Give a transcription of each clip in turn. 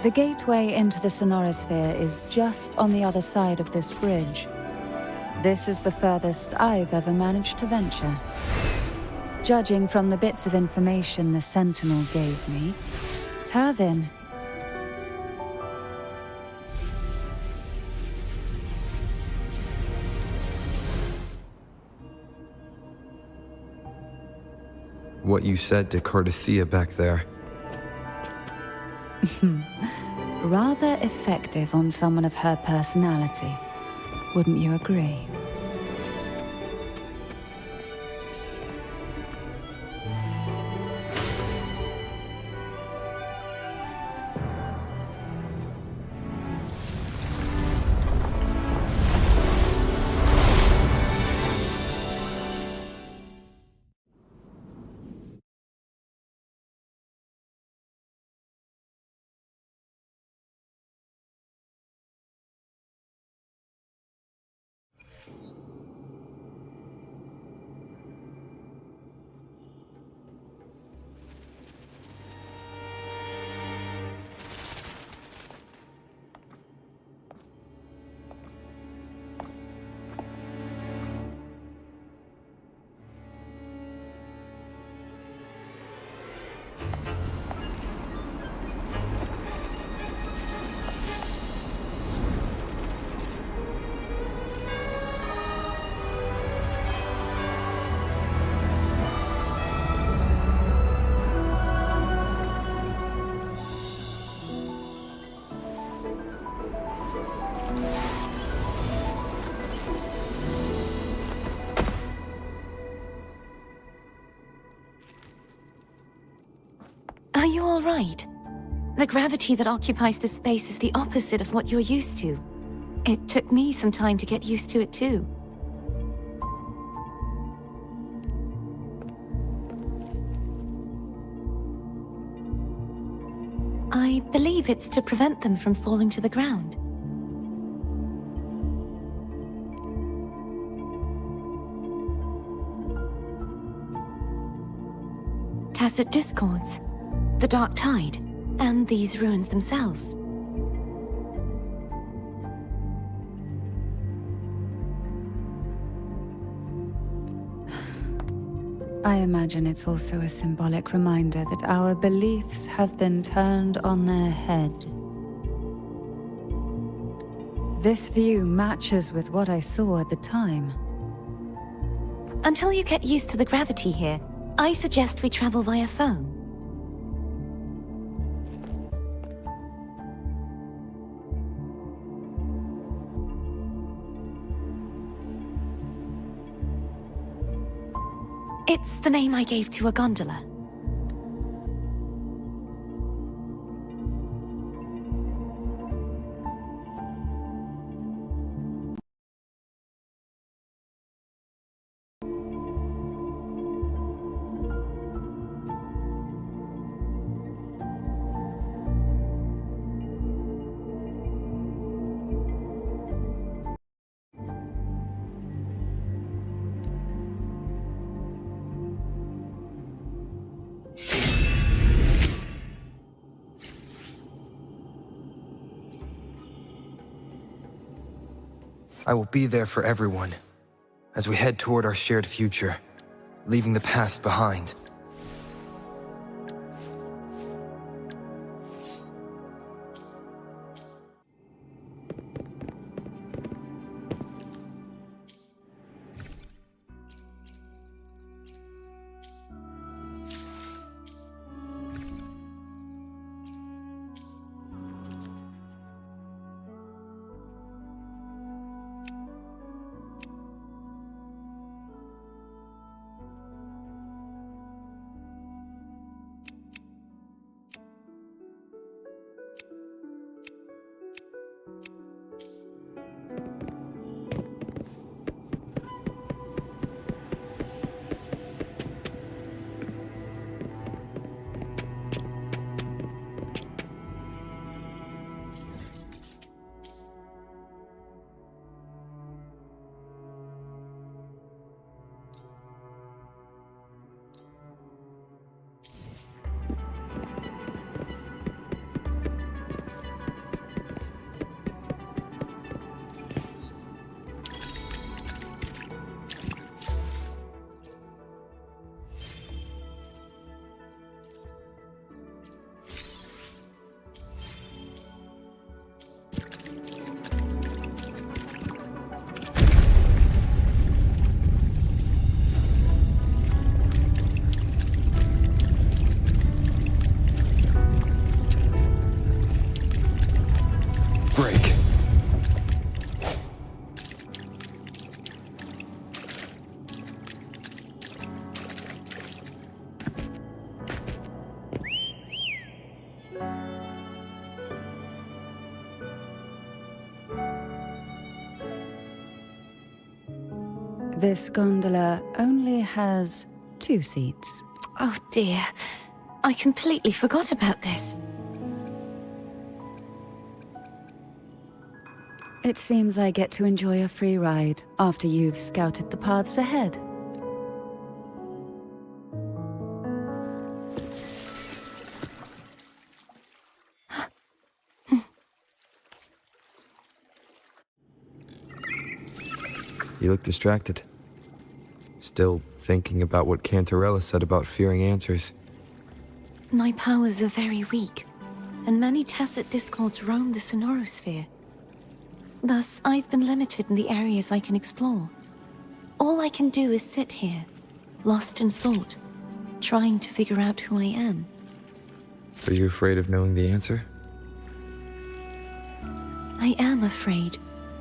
The gateway into the sonorosphere is just on the other side of this bridge. This is the furthest I've ever managed to venture. Judging from the bits of information the Sentinel gave me, Tavin. What you said to Cardathea back there. Rather effective on someone of her personality. Wouldn't you agree? Are you all right? The gravity that occupies this space is the opposite of what you're used to. It took me some time to get used to it too. I believe it's to prevent them from falling to the ground. Tacit discords, the Dark Tide, and these ruins themselves. I imagine it's also a symbolic reminder that our beliefs have been turned on their head. This view matches with what I saw at the time. Until you get used to the gravity here, I suggest we travel via phone. It's the name I gave to a gondola. I will be there for everyone, as we head toward our shared future, leaving the past behind. This gondola only has 2 seats. Oh dear. I completely forgot about this. It seems I get to enjoy a free ride after you've scouted the paths ahead. You look distracted. Still thinking about what Cantarella said about fearing answers. My powers are very weak, and many tacit discords roam the sonorosphere. Thus, I've been limited in the areas I can explore. All I can do is sit here, lost in thought, trying to figure out who I am. Are you afraid of knowing the answer? I am afraid,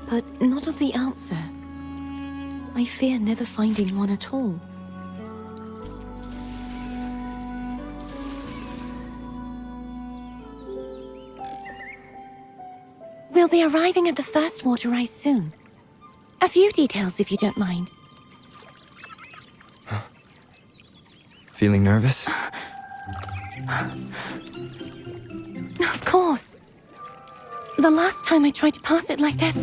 but not of the answer. I fear never finding one at all. We'll be arriving at the first water rise soon. A few details, if you don't mind. Feeling nervous? Of course. The last time I tried to pass it like this...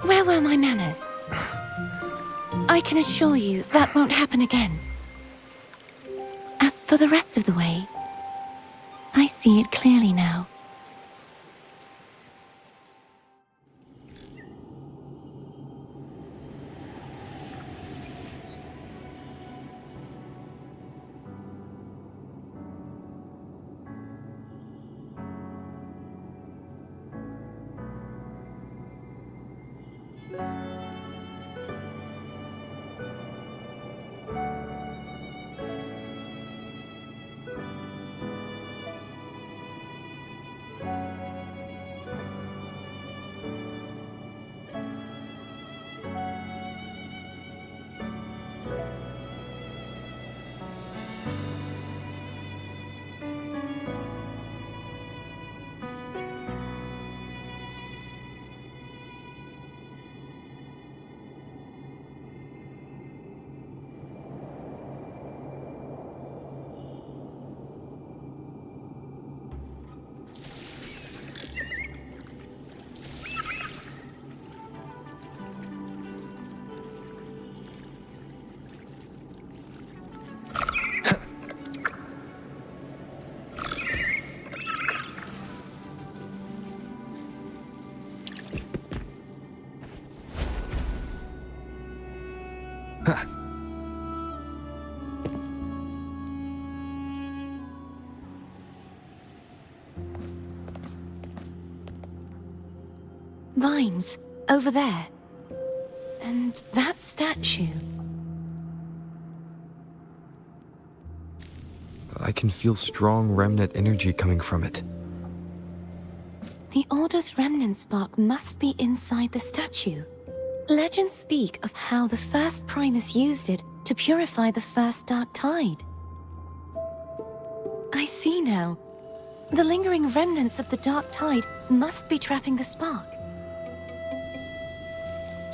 Where were my manners? I can assure you that won't happen again. As for the rest of the way, I see it clearly now. Vines, over there. And that statue. I can feel strong remnant energy coming from it. The Order's remnant spark must be inside the statue. Legends speak of how the first Primus used it to purify the first Dark Tide. I see now. The lingering remnants of the Dark Tide must be trapping the spark.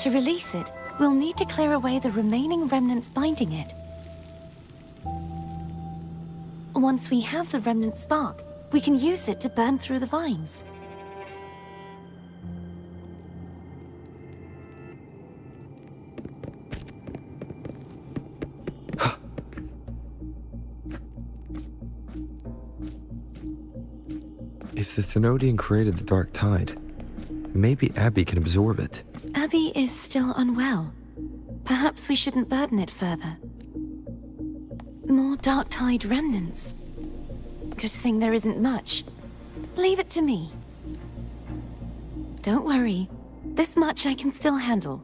To release it, we'll need to clear away the remaining remnants binding it. Once we have the remnant spark, we can use it to burn through the vines. If the Thenodian created the Dark Tide, maybe Abby can absorb it. Abby is still unwell. Perhaps we shouldn't burden it further. More Dark Tide remnants. Good thing there isn't much. Leave it to me. Don't worry. This much I can still handle.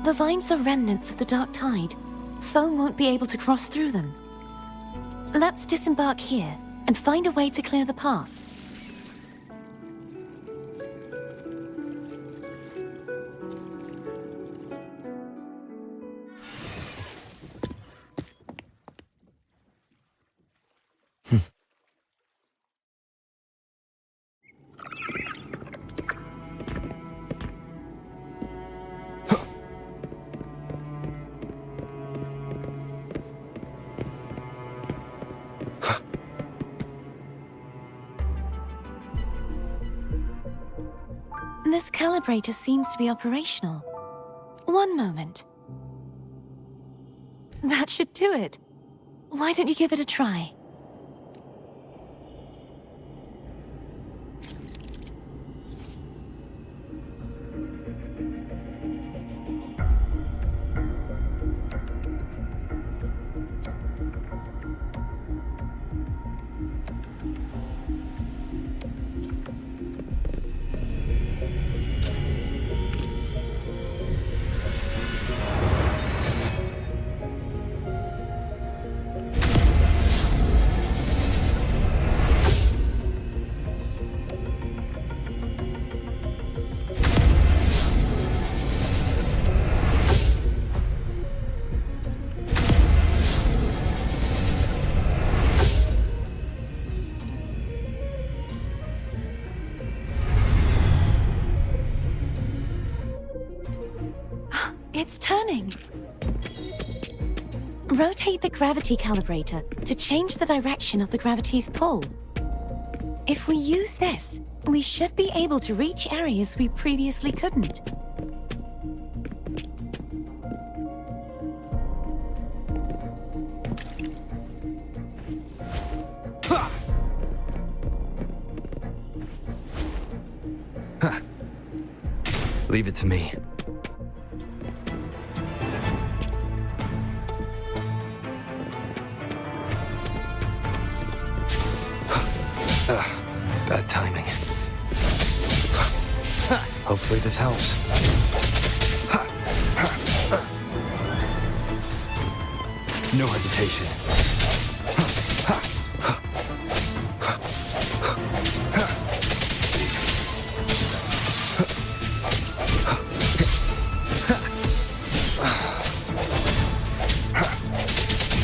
The vines are remnants of the dark tide. Foam won't be able to cross through them. Let's disembark here and find a way to clear the path. This calibrator seems to be operational. One moment. That should do it. Why don't you give it a try? It's turning. Rotate the gravity calibrator to change the direction of the gravity's pull. If we use this, we should be able to reach areas we previously couldn't. Leave it to me. Bad timing. Hopefully this helps. No hesitation.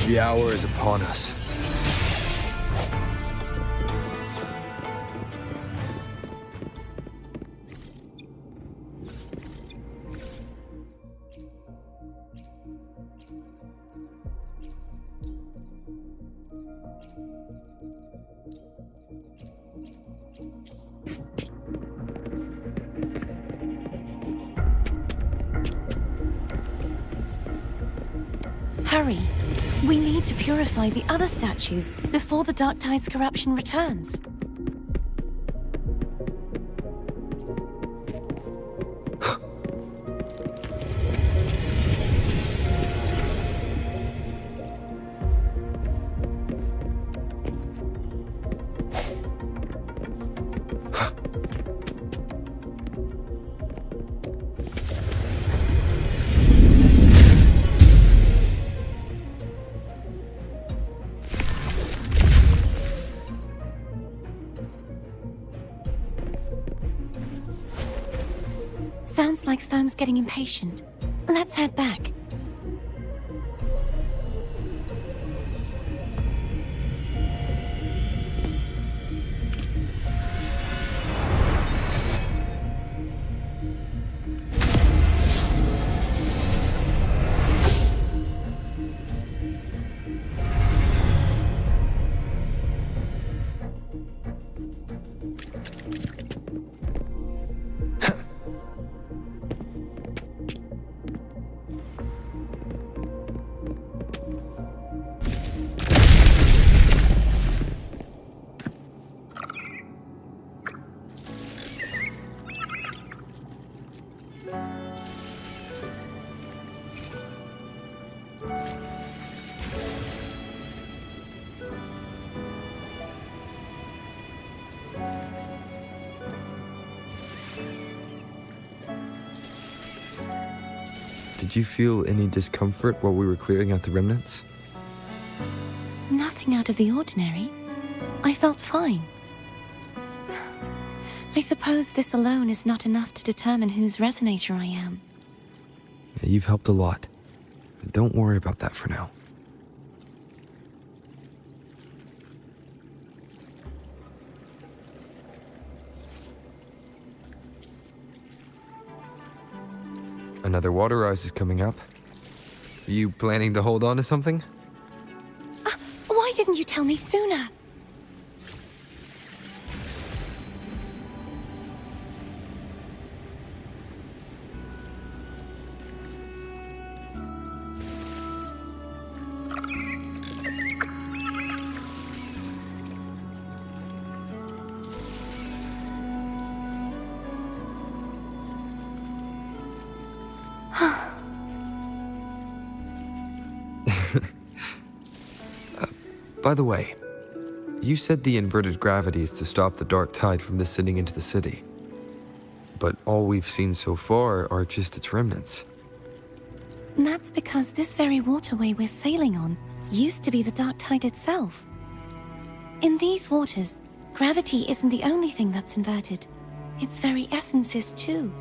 The hour is upon us. Hurry! We need to purify the other statues before the Dark Tide's corruption returns. Sounds like Foam's getting impatient. Let's head back. Did you feel any discomfort while we were clearing out the remnants? Nothing out of the ordinary. I felt fine. I suppose this alone is not enough to determine whose resonator I am. Yeah, you've helped a lot. Don't worry about that for now. Another water rise is coming up. Are you planning to hold on to something? Why didn't you tell me sooner? By the way, you said the inverted gravity is to stop the dark tide from descending into the city. But all we've seen so far are just its remnants. That's because this very waterway we're sailing on used to be the dark tide itself. In these waters, gravity isn't the only thing that's inverted. Its very essence is too.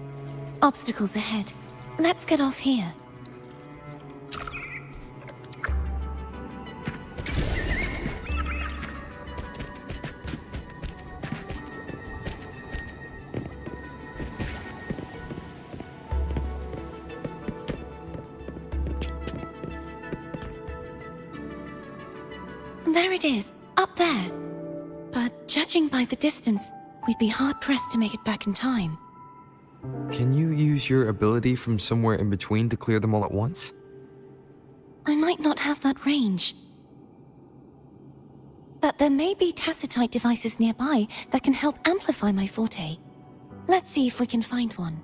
Obstacles ahead. Let's get off here. There it is, up there. But judging by the distance, we'd be hard-pressed to make it back in time. Can you use your ability from somewhere in between to clear them all at once? I might not have that range. But there may be tacitite devices nearby that can help amplify my forte. Let's see if we can find one.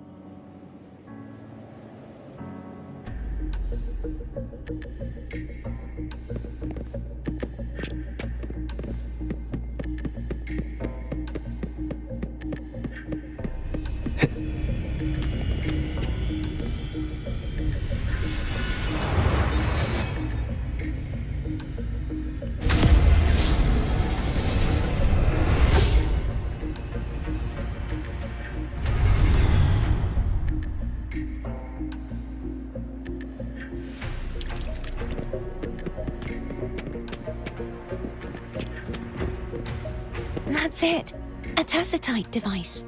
That's it. A tacitite device.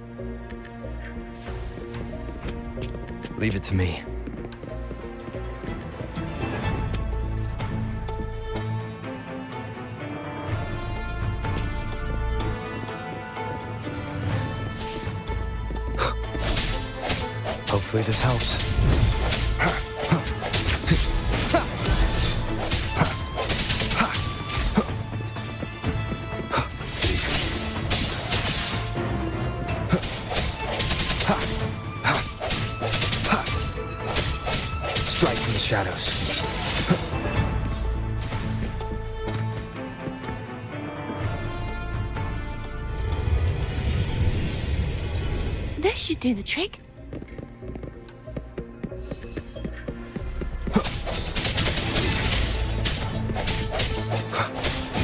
Leave it to me. Hopefully this helps. Strike from the shadows. This should do the trick.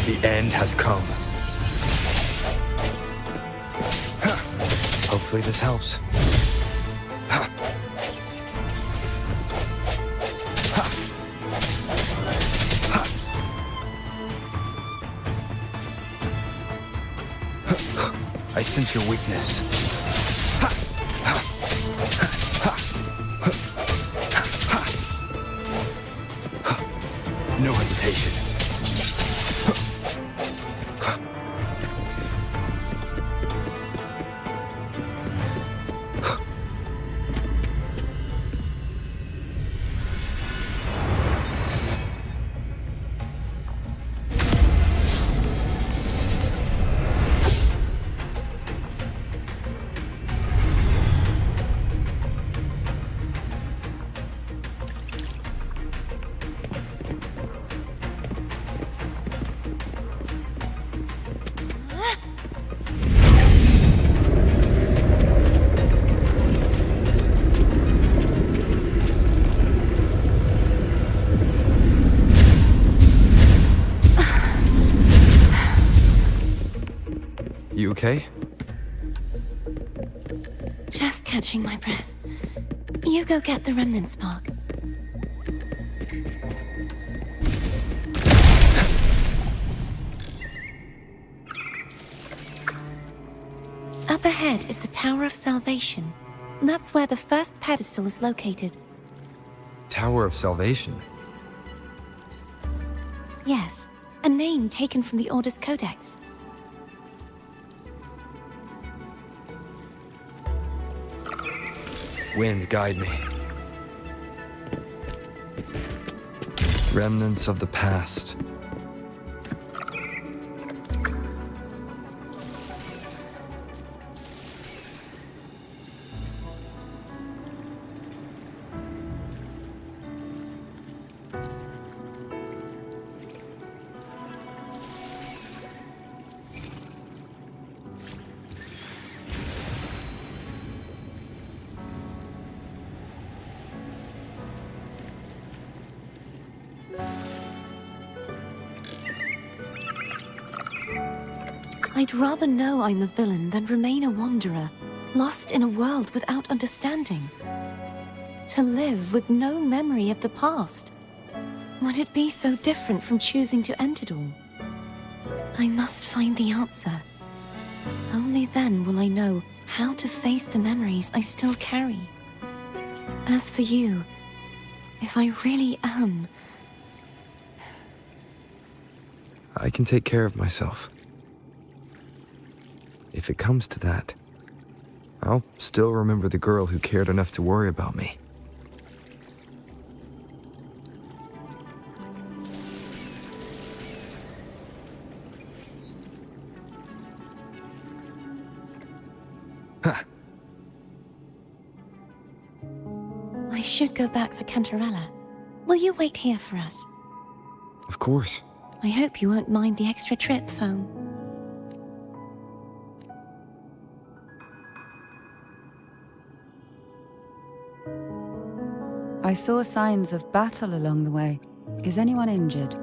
The end has come. Hopefully this helps. I sense your weakness. No hesitation. You okay? Just catching my breath. You go get the remnant spark. Up ahead is the Tower of Salvation. That's where the first pedestal is located. Tower of Salvation. Yes, a name taken from the Order's Codex. Wind, guide me. Remnants of the past. I'd rather know I'm a villain than remain a wanderer, lost in a world without understanding. To live with no memory of the past. Would it be so different from choosing to end it all? I must find the answer. Only then will I know how to face the memories I still carry. As for you, if I really am... I can take care of myself. If it comes to that, I'll still remember the girl who cared enough to worry about me. Ha! I should go back for Cantarella. Will you wait here for us? Of course. I hope you won't mind the extra trip, Foam. I saw signs of battle along the way. Is anyone injured?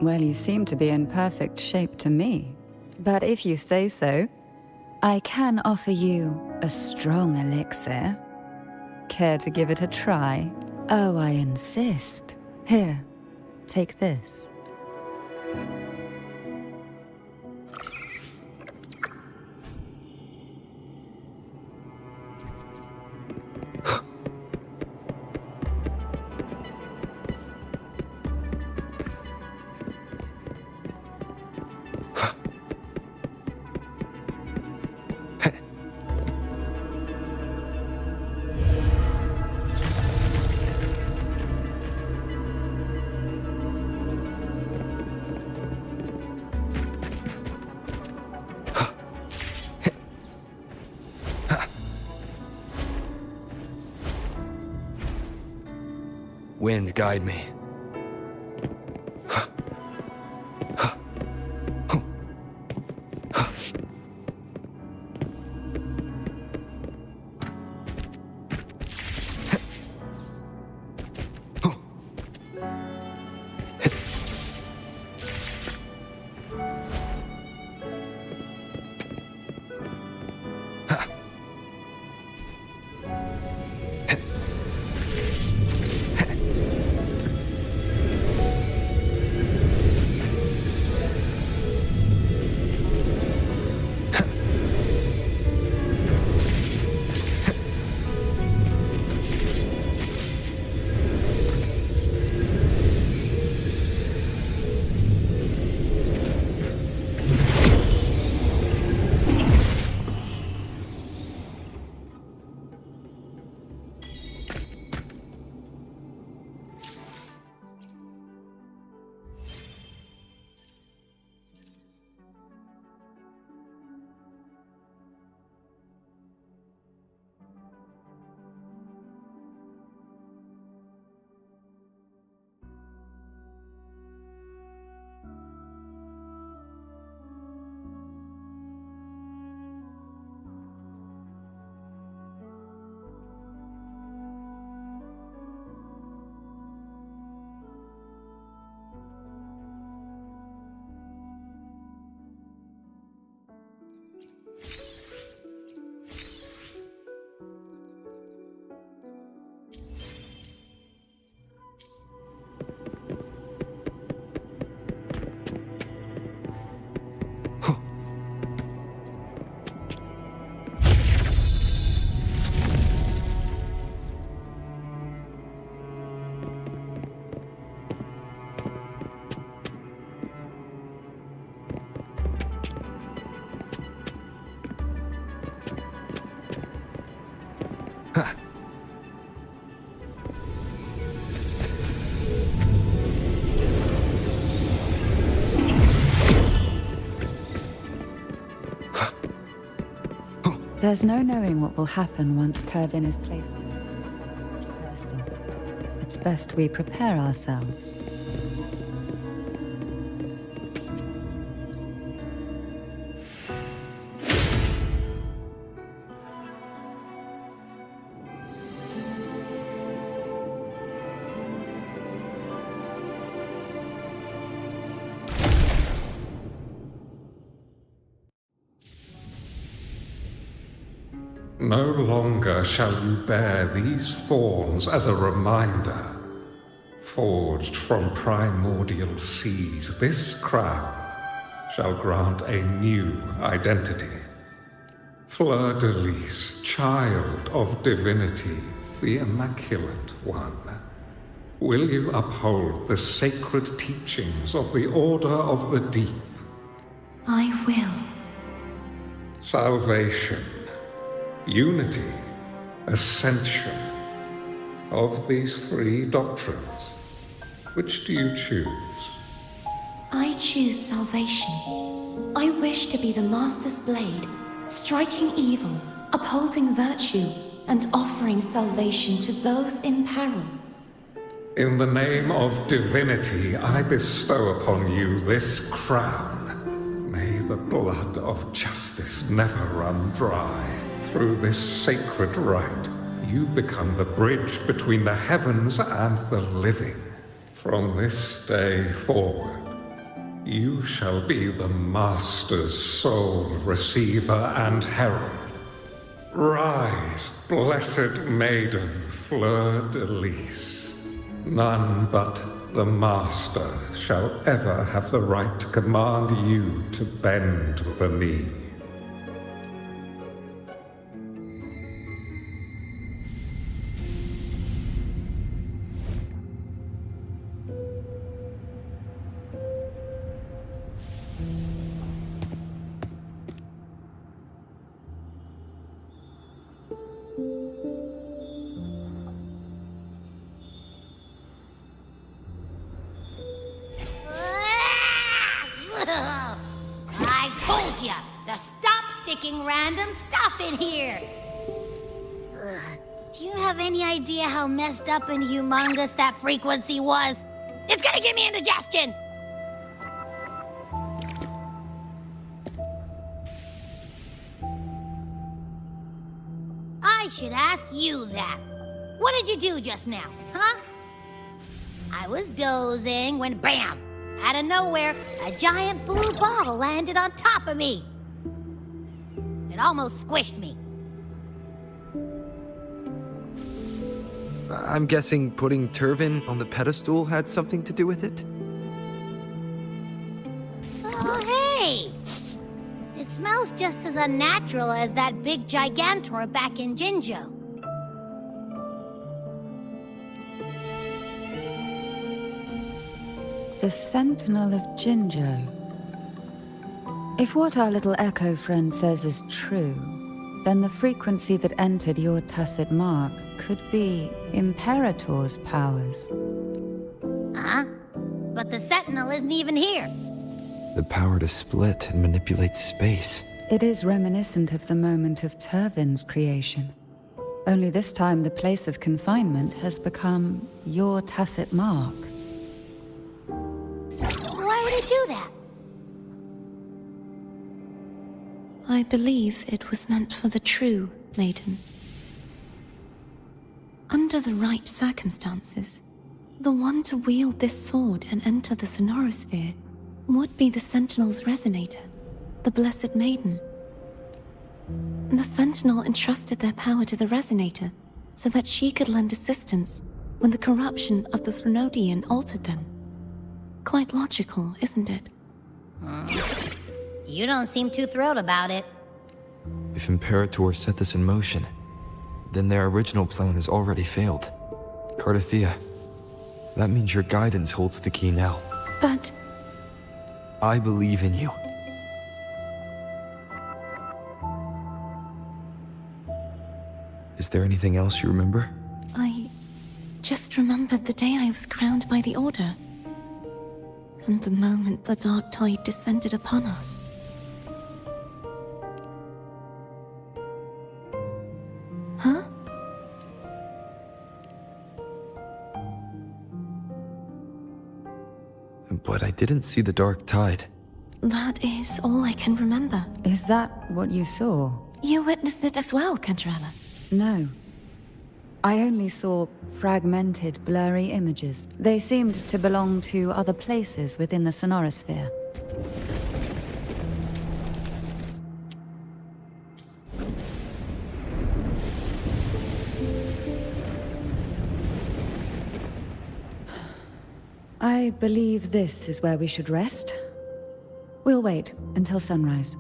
Well, you seem to be in perfect shape to me. But if you say so, I can offer you a strong elixir. Care to give it a try? Oh, I insist. Here, take this. Wind, guide me. There's no knowing what will happen once Turvin is placed on this pedestal. It's best we prepare ourselves. No longer shall you bear these thorns as a reminder. Forged from primordial seas, this crown shall grant a new identity. Fleur-de-Lis, child of divinity, the Immaculate One. Will you uphold the sacred teachings of the Order of the Deep? I will. Salvation, unity, ascension. Of these three doctrines, which do you choose? I choose salvation. I wish to be the Master's blade, striking evil, upholding virtue, and offering salvation to those in peril. In the name of divinity, I bestow upon you this crown. May the blood of justice never run dry. Through this sacred rite, you become the bridge between the heavens and the living. From this day forward, you shall be the Master's sole receiver and herald. Rise, blessed maiden Fleur-de-Lis. None but the Master shall ever have the right to command you to bend the knee. I told ya to stop sticking random stuff in here! Ugh. Do you have any idea how messed up and humongous that frequency was? It's gonna give me indigestion! I should ask you that. What did you do just now, huh? I was dozing when BAM! Out of nowhere, a giant blue ball landed on top of me. It almost squished me. I'm guessing putting Turvin on the pedestal had something to do with it? Oh, hey! It smells just as unnatural as that big gigantor back in Jinzhou. The Sentinel of Jinzhou. If what our little echo friend says is true, then the frequency that entered your tacit mark could be Imperator's powers. Huh? But the Sentinel isn't even here. The power to split and manipulate space. It is reminiscent of the moment of Turvin's creation. Only this time the place of confinement has become your tacit mark. Why would it do that? I believe it was meant for the true maiden. Under the right circumstances, the one to wield this sword and enter the Sonorosphere would be the Sentinel's resonator, the Blessed Maiden. The Sentinel entrusted their power to the resonator so that she could lend assistance when the corruption of the Threnodian altered them. Quite logical, isn't it? You don't seem too thrilled about it. If Imperator set this in motion, then their original plan has already failed. Cardathea, that means your guidance holds the key now. But I believe in you. Is there anything else you remember? I just remembered the day I was crowned by the Order. And the moment the dark tide descended upon us. but I didn't see the dark tide. That is all I can remember. Is that what you saw? You witnessed it as well, Cantarella. No. I only saw fragmented, blurry images. They seemed to belong to other places within the sonorosphere. I believe this is where we should rest. We'll wait until sunrise.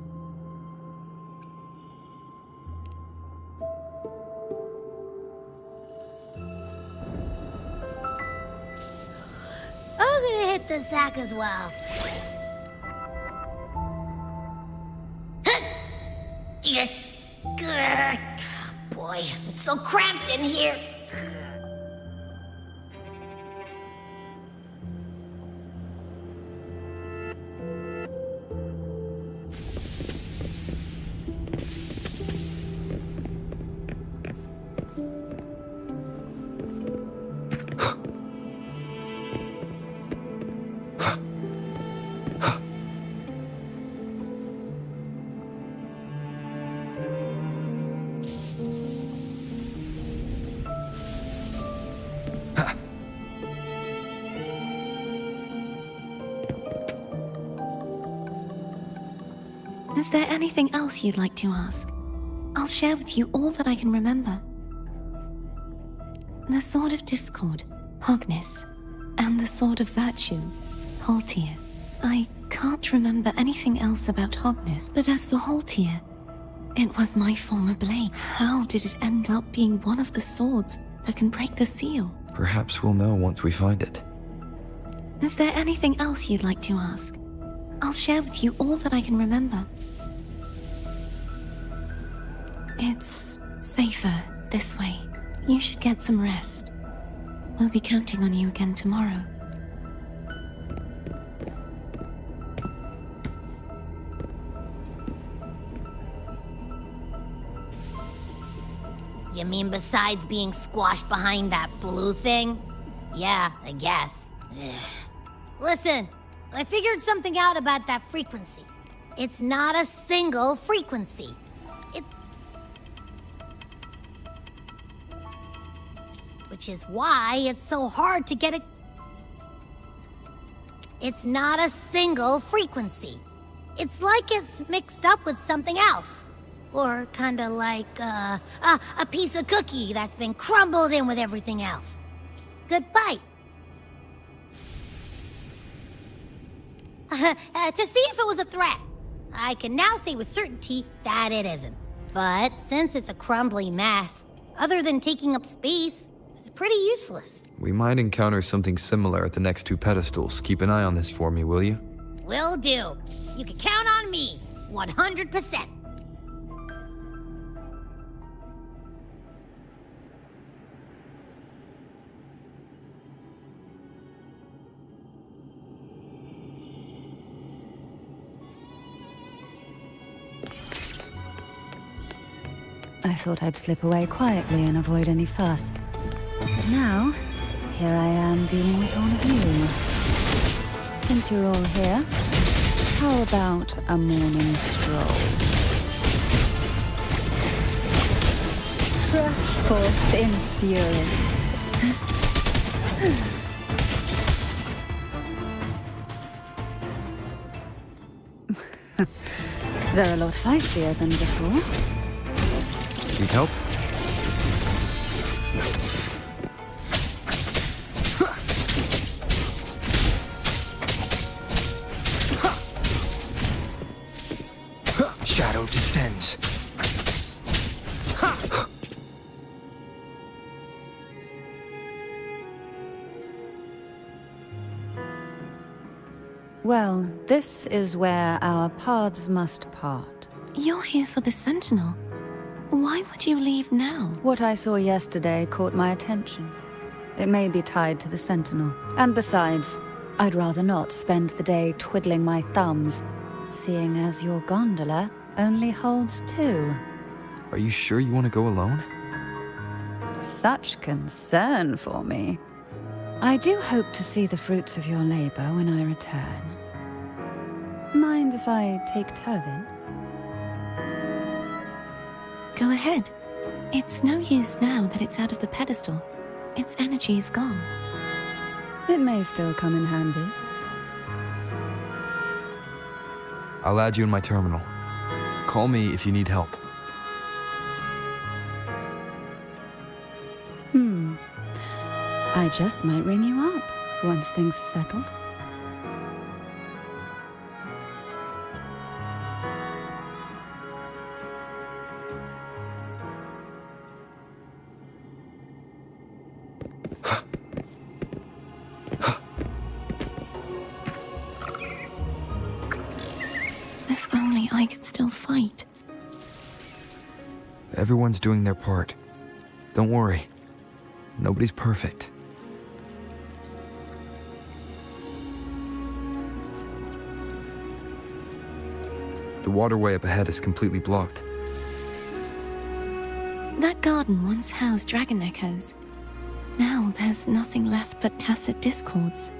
I'm gonna hit the sack as well. Boy, it's so cramped in here. Is there anything else you'd like to ask? I'll share with you all that I can remember. The Sword of Discord, Hogness, and the Sword of Virtue, Haltir. I can't remember anything else about Hogness, but as for Haltir, it was my former blade. How did it end up being one of the swords that can break the seal? Perhaps we'll know once we find it. Is there anything else you'd like to ask? I'll share with you all that I can remember. It's safer this way. You should get some rest. We'll be counting on you again tomorrow. You mean besides being squashed behind that blue thing? Yeah, I guess. Ugh. Listen, I figured something out about that frequency. It's not a single frequency. Which is why it's so hard to get it. It's not a single frequency. It's like it's mixed up with something else. Or kinda like, a piece of cookie that's been crumbled in with everything else. Good bite. To see if it was a threat. I can now say with certainty that it isn't. But since it's a crumbly mess, other than taking up space, it's pretty useless. We might encounter something similar at the next two pedestals. Keep an eye on this for me, will you? Will do. You can count on me, 100%. I thought I'd slip away quietly and avoid any fuss. But now, here I am dealing with all of you. Since you're all here, how about a morning stroll? Rush forth in fury. They're a lot feistier than before. Need help? Shadow descends. Well, this is where our paths must part. You're here for the Sentinel. Why would you leave now? What I saw yesterday caught my attention. It may be tied to the Sentinel. And besides, I'd rather not spend the day twiddling my thumbs, seeing as your gondola only holds 2. Are you sure you want to go alone? Such concern for me. I do hope to see the fruits of your labor when I return. Mind if I take Turvin? Go ahead. It's no use now that it's out of the pedestal. Its energy is gone. It may still come in handy. I'll add you in my terminal. Call me if you need help. I just might ring you up once things are settled. If only I could still fight. Everyone's doing their part. Don't worry. Nobody's perfect. The waterway up ahead is completely blocked. That garden once housed dragon echoes. Now there's nothing left but tacit discords.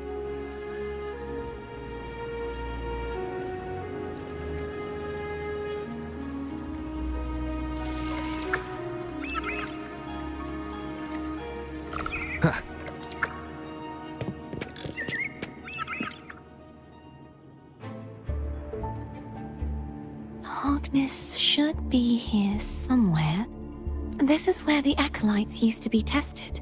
Hogness should be here somewhere. This is where the acolytes used to be tested.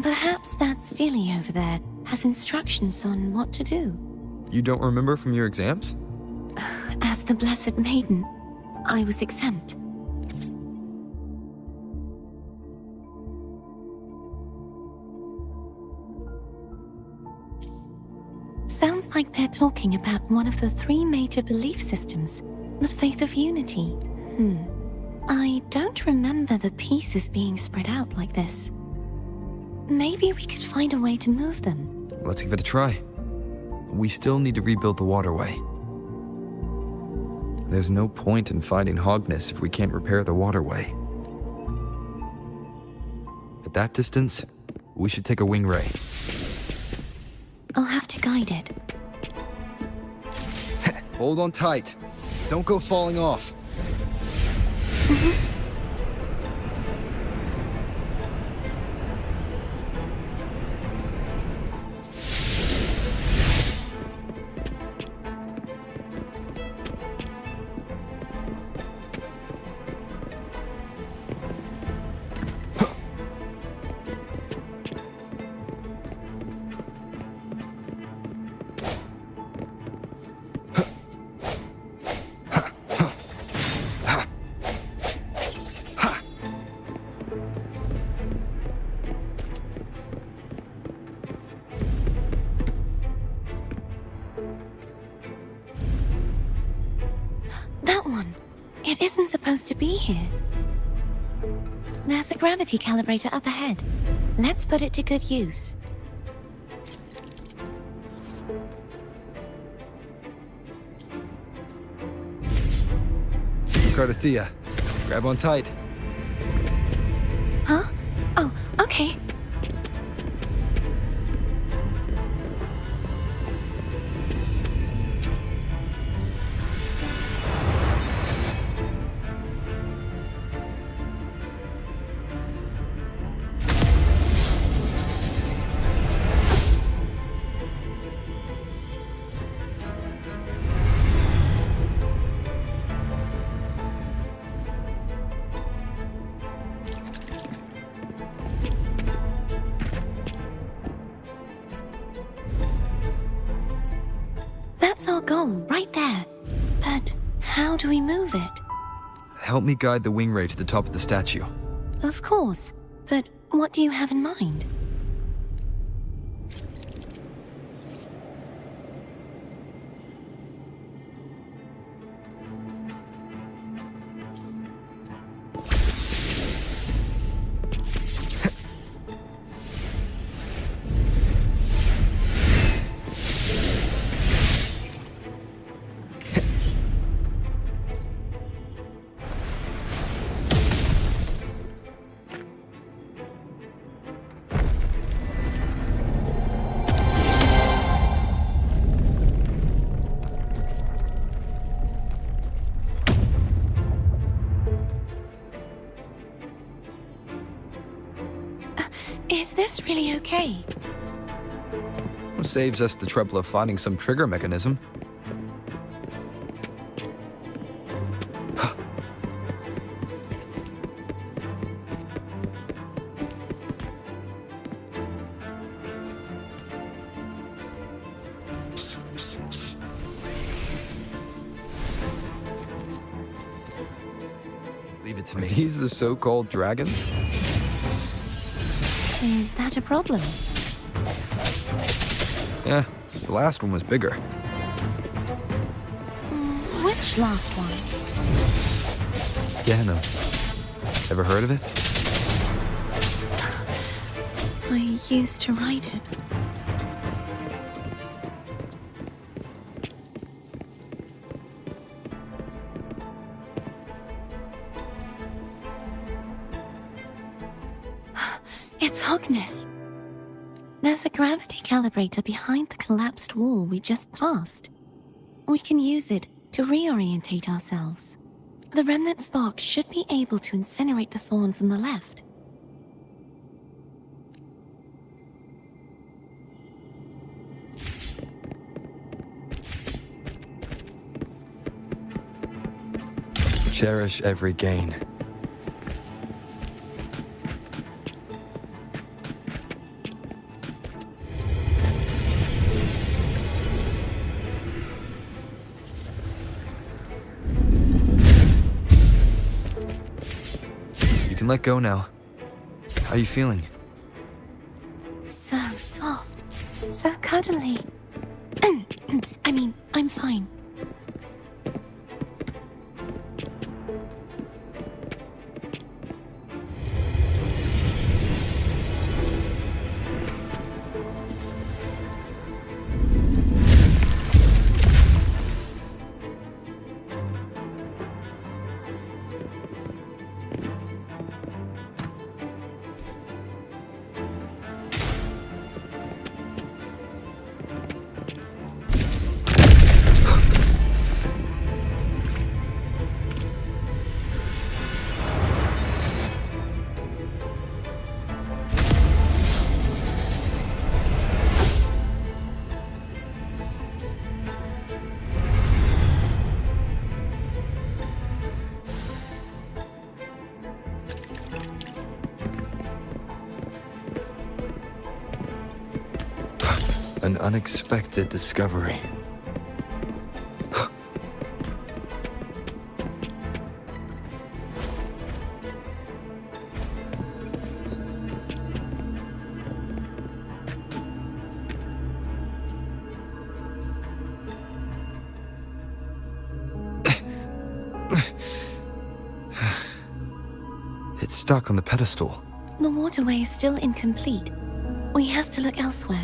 Perhaps that Steely over there has instructions on what to do. You don't remember from your exams? As the Blessed Maiden, I was exempt. Sounds like they're talking about one of the three major belief systems, the faith of unity. I don't remember the pieces being spread out like this. Maybe we could find a way to move them. Let's give it a try. We still need to rebuild the waterway. There's no point in fighting Hogness if we can't repair the waterway. At that distance, we should take a wing ray. I'll have to guide it. Hold on tight. Don't go falling off. That one. It isn't supposed to be here. There's a gravity calibrator up ahead. Let's put it to good use. Cardathea, grab on tight. Huh? Oh, okay. That's our goal, right there. But how do we move it? Help me guide the wing ray to the top of the statue. Of course, but what do you have in mind? Is this really okay? Saves us the trouble of finding some trigger mechanism. Leave it to me. Are these the so-called dragons? Is that a problem? Yeah, the last one was bigger. Which last one? Gehenna. Ever heard of it? I used to ride it. It's Hogness. There's a gravity calibrator behind the collapsed wall we just passed. We can use it to reorientate ourselves. The remnant spark should be able to incinerate the thorns on the left. Cherish every gain. You can let go now. How are you feeling? So soft. So cuddly. I mean, I'm fine. An unexpected discovery. It's stuck on the pedestal. The waterway is still incomplete. We have to look elsewhere.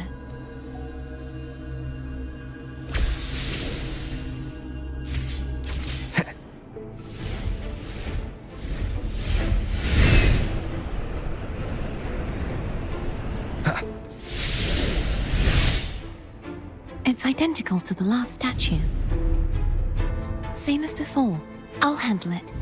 It's identical to the last statue. Same as before. I'll handle it.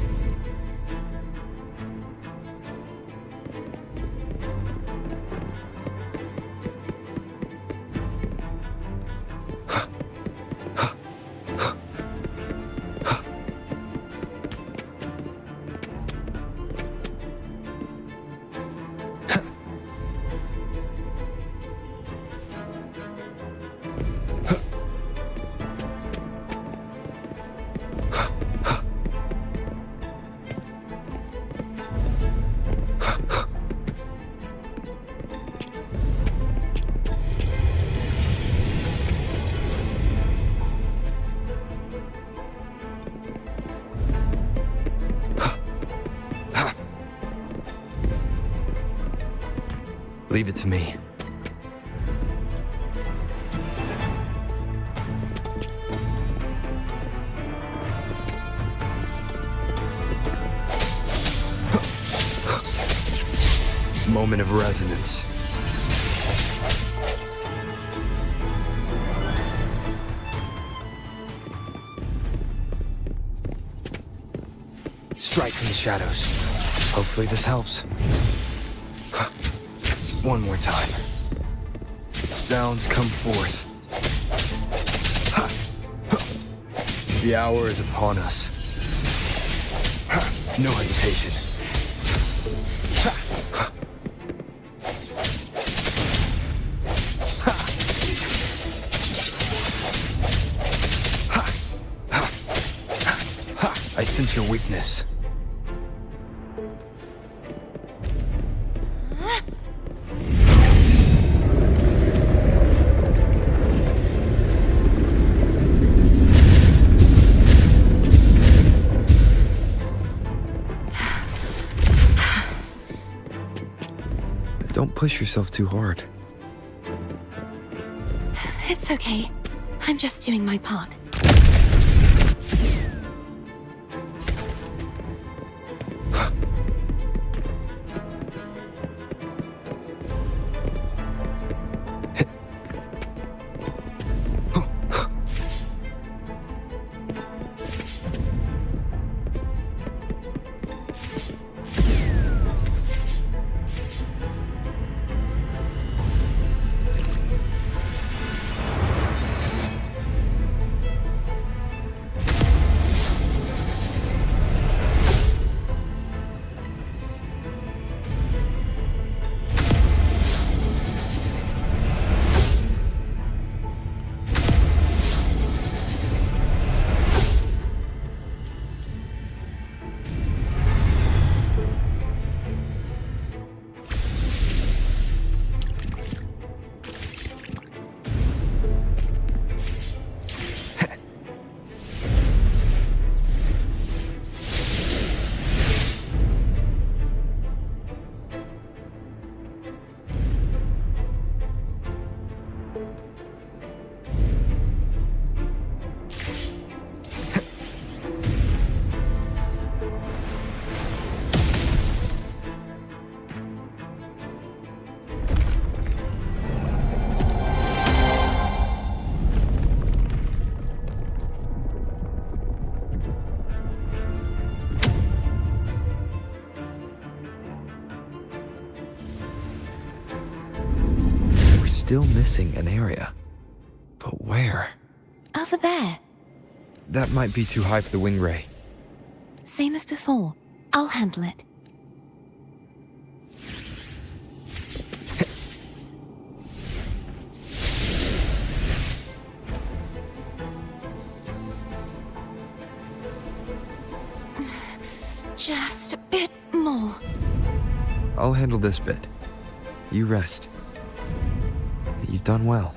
Leave it to me. Moment of resonance. Strike from the shadows. Hopefully this helps. One more time. Sounds come forth. Ha. Ha. The hour is upon us. Ha. No hesitation. Ha. Ha. Ha. Ha. Ha. Ha. I sense your weakness. Don't push yourself too hard. It's okay. I'm just doing my part. Still missing an area. But where? Over there. That might be too high for the wing ray. Same as before. I'll handle it. Just a bit more. I'll handle this bit. You rest. You've done well.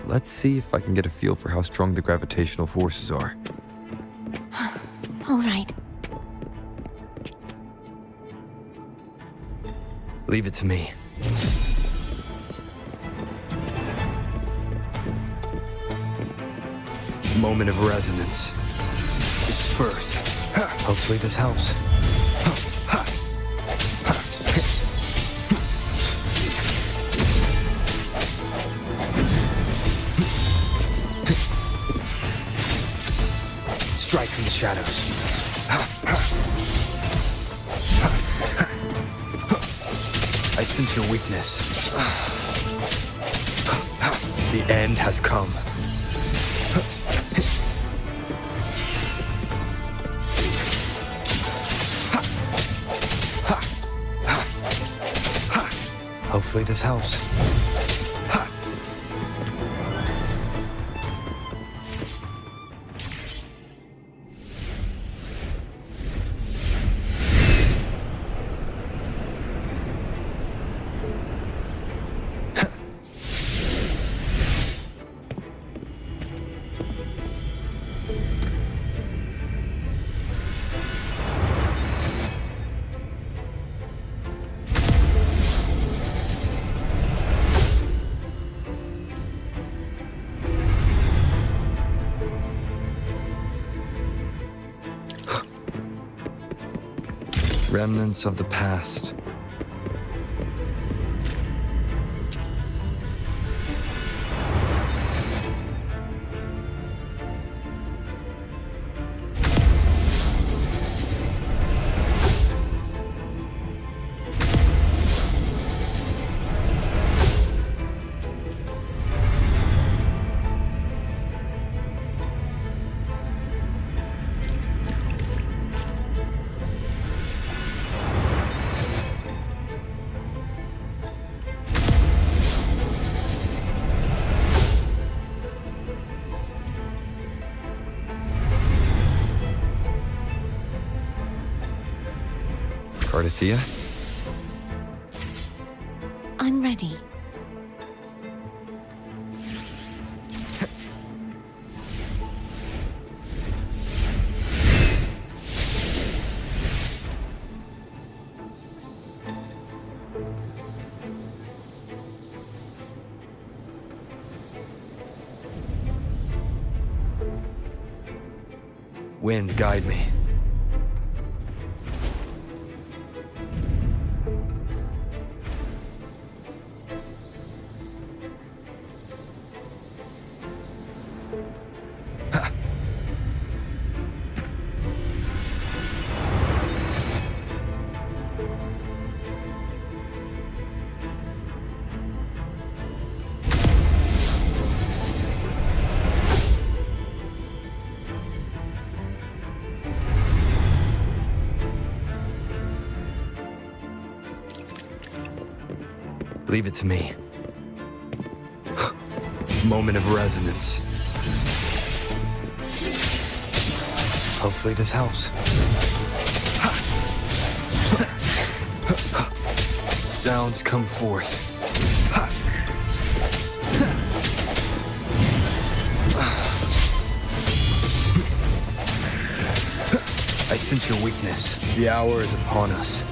Let's see if I can get a feel for how strong the gravitational forces are. All right. Leave it to me. Moment of resonance. Disperse. Hopefully this helps. Strike from the shadows. I sense your weakness. The end has come. Hopefully this helps. Remnants of the past. Thea? I'm ready. Wind, guide me. Leave it to me. Moment of resonance. Hopefully this helps. Sounds come forth. I sense your weakness. The hour is upon us.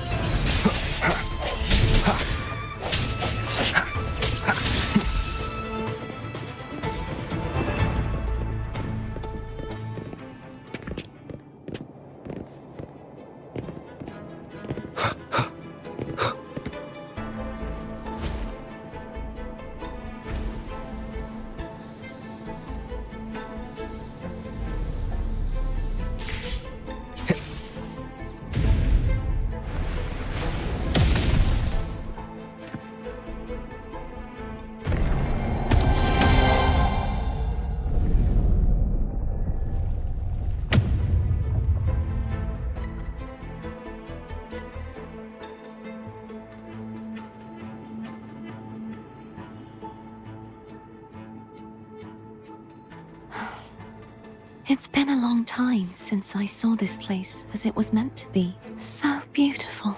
It's been a long time since I saw this place as it was meant to be. So beautiful.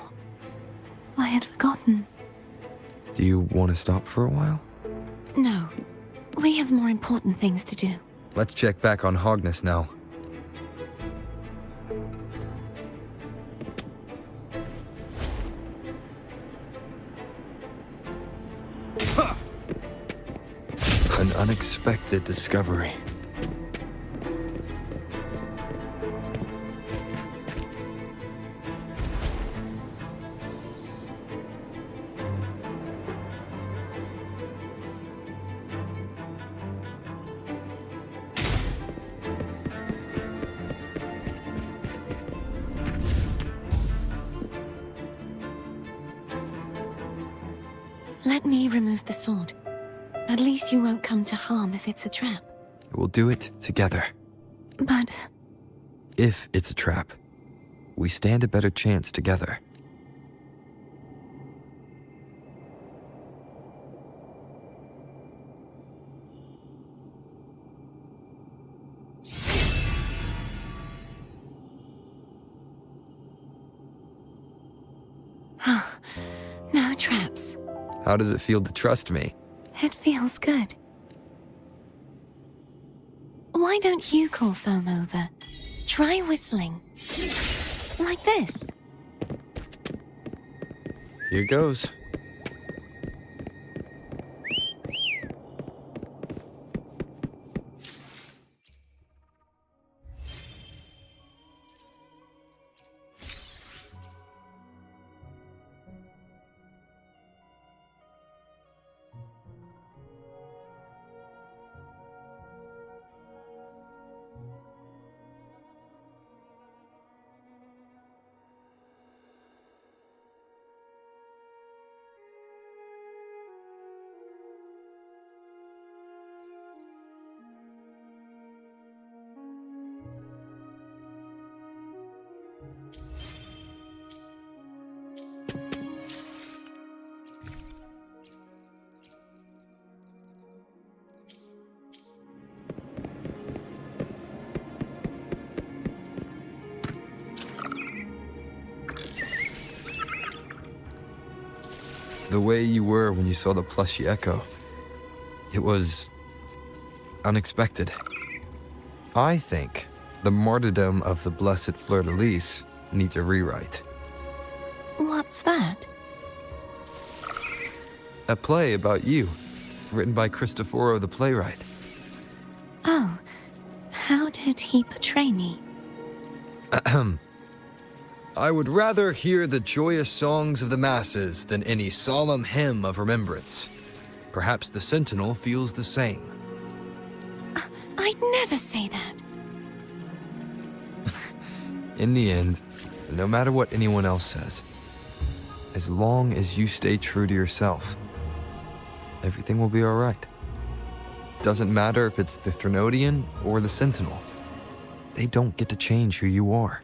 I had forgotten. Do you want to stop for a while? No, we have more important things to do. Let's check back on Hogness now. An unexpected discovery. Let me remove the sword. At least you won't come to harm if it's a trap. We'll do it together. But If it's a trap, we stand a better chance together. no traps. How does it feel to trust me? It feels good. Why don't you call Foam over? Try whistling. Like this. Here goes. The way you were when you saw the plushy echo. It was unexpected. I think the martyrdom of the Blessed Fleur-de-Lis needs a rewrite. What's that? A play about you, written by Cristoforo the playwright. Oh, how did he portray me? Ahem. I would rather hear the joyous songs of the masses than any solemn hymn of remembrance. Perhaps the Sentinel feels the same. I'd never say that. In the end, no matter what anyone else says, as long as you stay true to yourself, everything will be all right. Doesn't matter if it's the Threnodian or the Sentinel. They don't get to change who you are.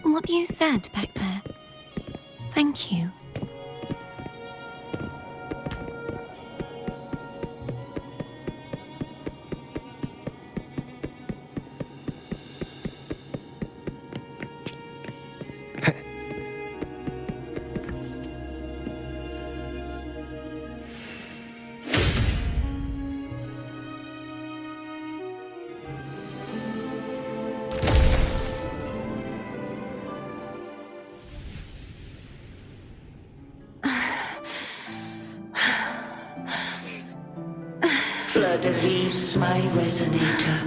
What you said back there. Thank you. Fleur-de-Lis, my resonator,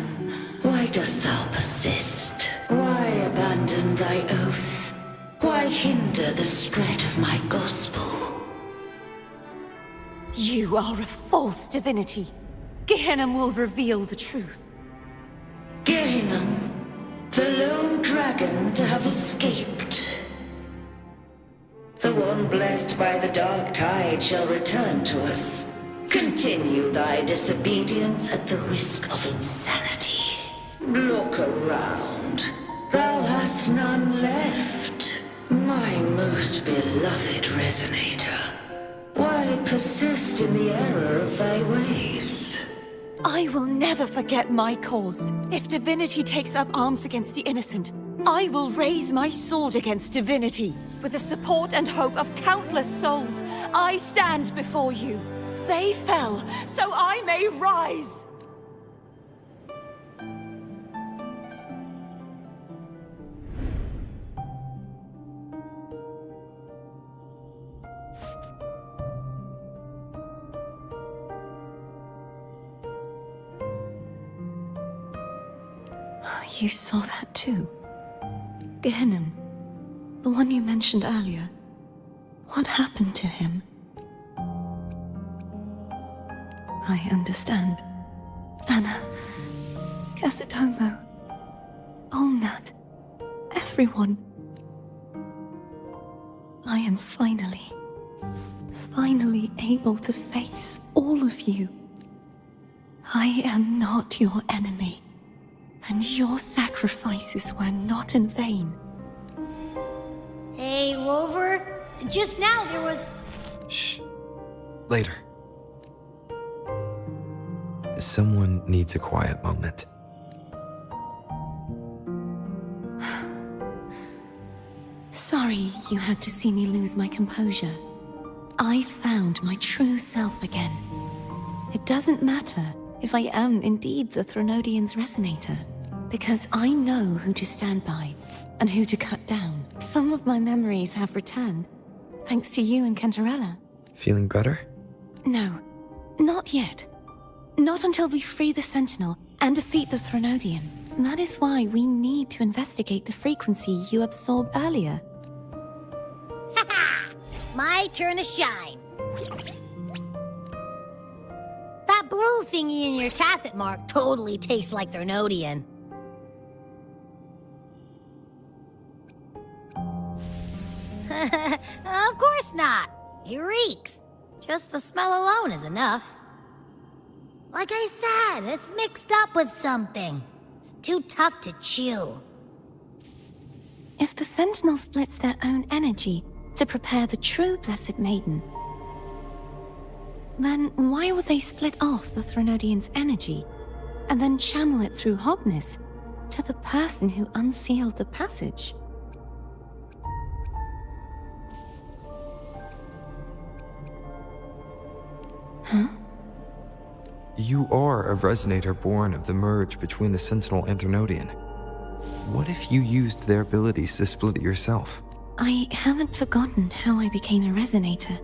why dost thou persist? Why abandon thy oath? Why hinder the spread of my gospel? You are a false divinity. Gehenna will reveal the truth. Gehenna, the lone dragon to have escaped. The one blessed by the dark tide shall return to us. Continue thy disobedience at the risk of insanity. Look around. Thou hast none left. My most beloved resonator. Why persist in the error of thy ways? I will never forget my cause. If divinity takes up arms against the innocent, I will raise my sword against divinity. With the support and hope of countless souls, I stand before you. They fell, so I may rise! You saw that too? Gehenna, the one you mentioned earlier. What happened to him? I understand. Anna, Casitomo, Olnat, everyone. I am finally able to face all of you. I am not your enemy, and your sacrifices were not in vain. Hey, Rover, just now there was... Shh. Later. Someone needs a quiet moment. Sorry you had to see me lose my composure. I found my true self again. It doesn't matter if I am indeed the Threnodian's resonator, because I know who to stand by and who to cut down. Some of my memories have returned, thanks to you and Cantarella. Feeling better? No, not yet. Not until we free the Sentinel and defeat the Threnodian. That is why we need to investigate the frequency you absorbed earlier. My turn to shine. That blue thingy in your tacit mark totally tastes like Threnodian. Of course not. It reeks. Just the smell alone is enough. Like I said, it's mixed up with something. It's too tough to chew. If the Sentinel splits their own energy to prepare the true Blessed Maiden, then why would they split off the Threnodian's energy and then channel it through Hogness to the person who unsealed the passage? Huh? You are a resonator born of the merge between the Sentinel and Threnodian. What if you used their abilities to split it yourself? I haven't forgotten how I became a resonator,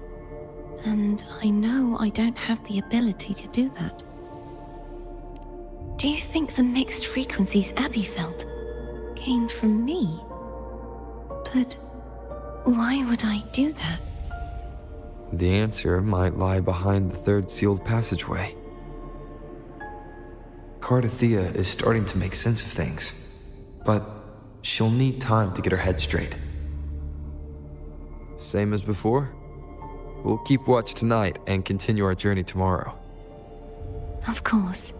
and I know I don't have the ability to do that. Do you think the mixed frequencies Abby felt came from me? But why would I do that? The answer might lie behind the third sealed passageway. Cardathea is starting to make sense of things, but she'll need time to get her head straight. Same as before? We'll keep watch tonight and continue our journey tomorrow. Of course.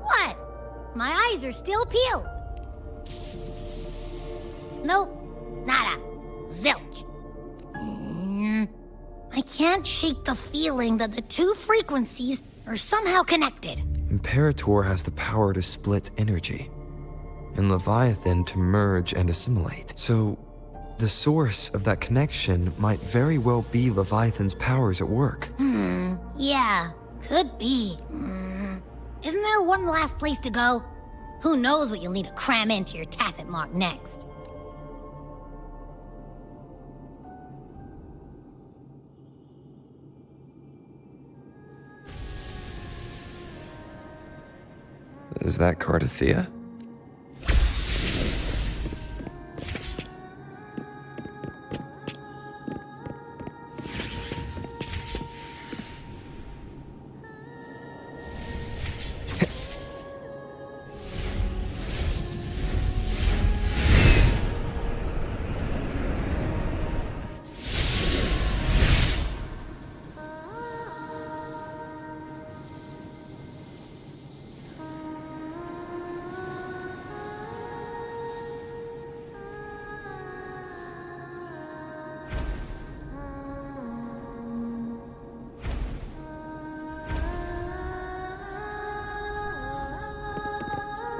What? My eyes are still peeled. Nope. Nada. Zilch. I can't shake the feeling that the two frequencies are somehow connected. Imperator has the power to split energy, and Leviathan to merge and assimilate. So, the source of that connection might very well be Leviathan's powers at work. Yeah, could be. Isn't there one last place to go? Who knows what you'll need to cram into your tacit mark next? Is that Cardathea?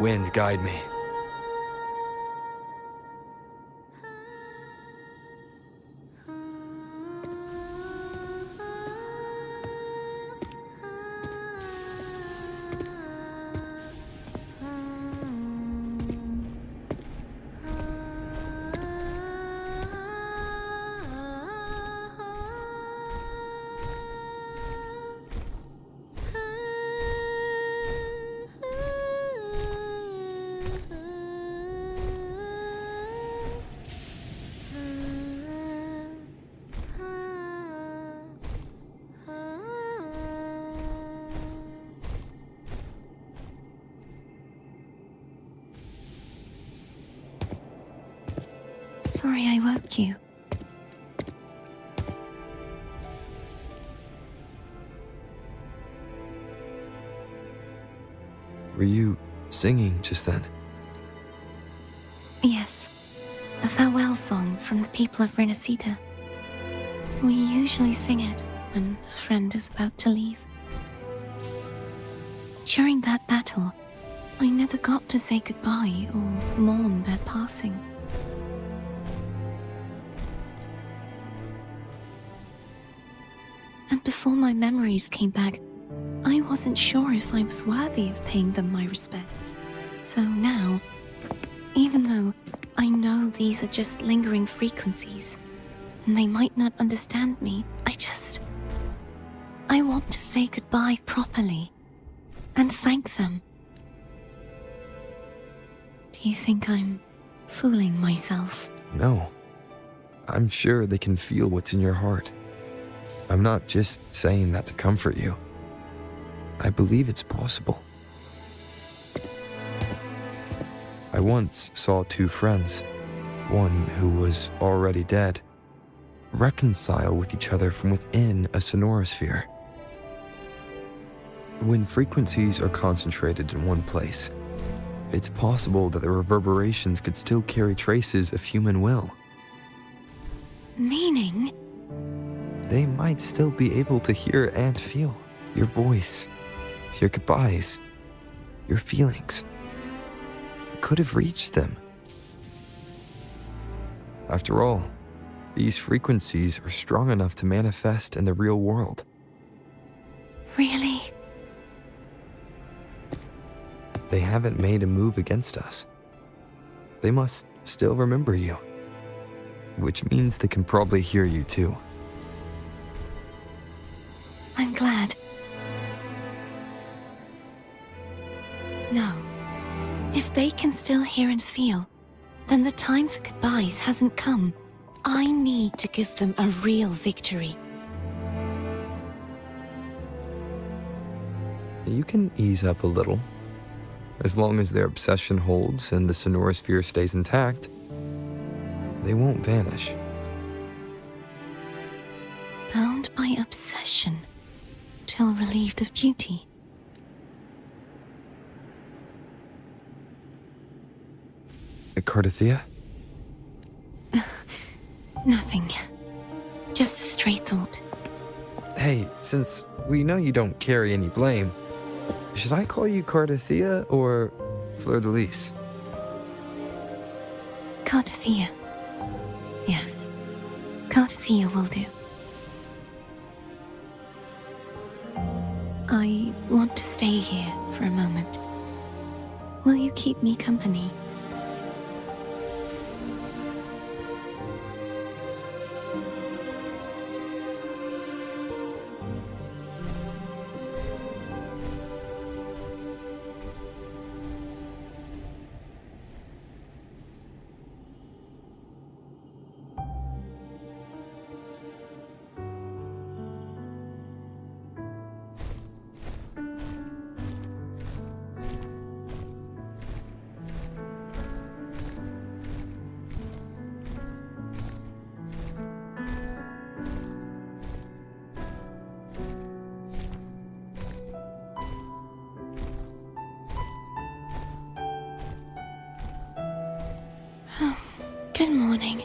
Wind, guide me. Sorry I woke you. Were you singing just then? Yes, a from the people of Renacita. We usually sing it when a friend is about to leave. During that battle, I never got to say goodbye or mourn their passing. And before my memories came back, I wasn't sure if I was worthy of paying them my respects. So now, even though I know these are just lingering frequencies, and they might not understand me, I want to say goodbye properly, and thank them. Do you think I'm fooling myself? No. I'm sure they can feel what's in your heart. I'm not just saying that to comfort you. I believe it's possible. I once saw two friends, one who was already dead, reconcile with each other from within a sonorosphere. When frequencies are concentrated in one place, it's possible that the reverberations could still carry traces of human will. Meaning? They might still be able to hear and feel your voice, your goodbyes, your feelings. It could have reached them. After all, these frequencies are strong enough to manifest in the real world. Really? They haven't made a move against us. They must still remember you, which means they can probably hear you too. I'm glad. No. If they can still hear and feel, then the time for goodbyes hasn't come. I need to give them a real victory. You can ease up a little. As long as their obsession holds and the sonorosphere stays intact, they won't vanish. Bound by obsession, till relieved of duty. Cardathea? Nothing. Just a stray thought. Hey, since we know you don't carry any blame, should I call you Cardathea or Fleur-de-Lis? Cardathea. Yes. Cardathea will do. I want to stay here for a moment. Will you keep me company? Good morning.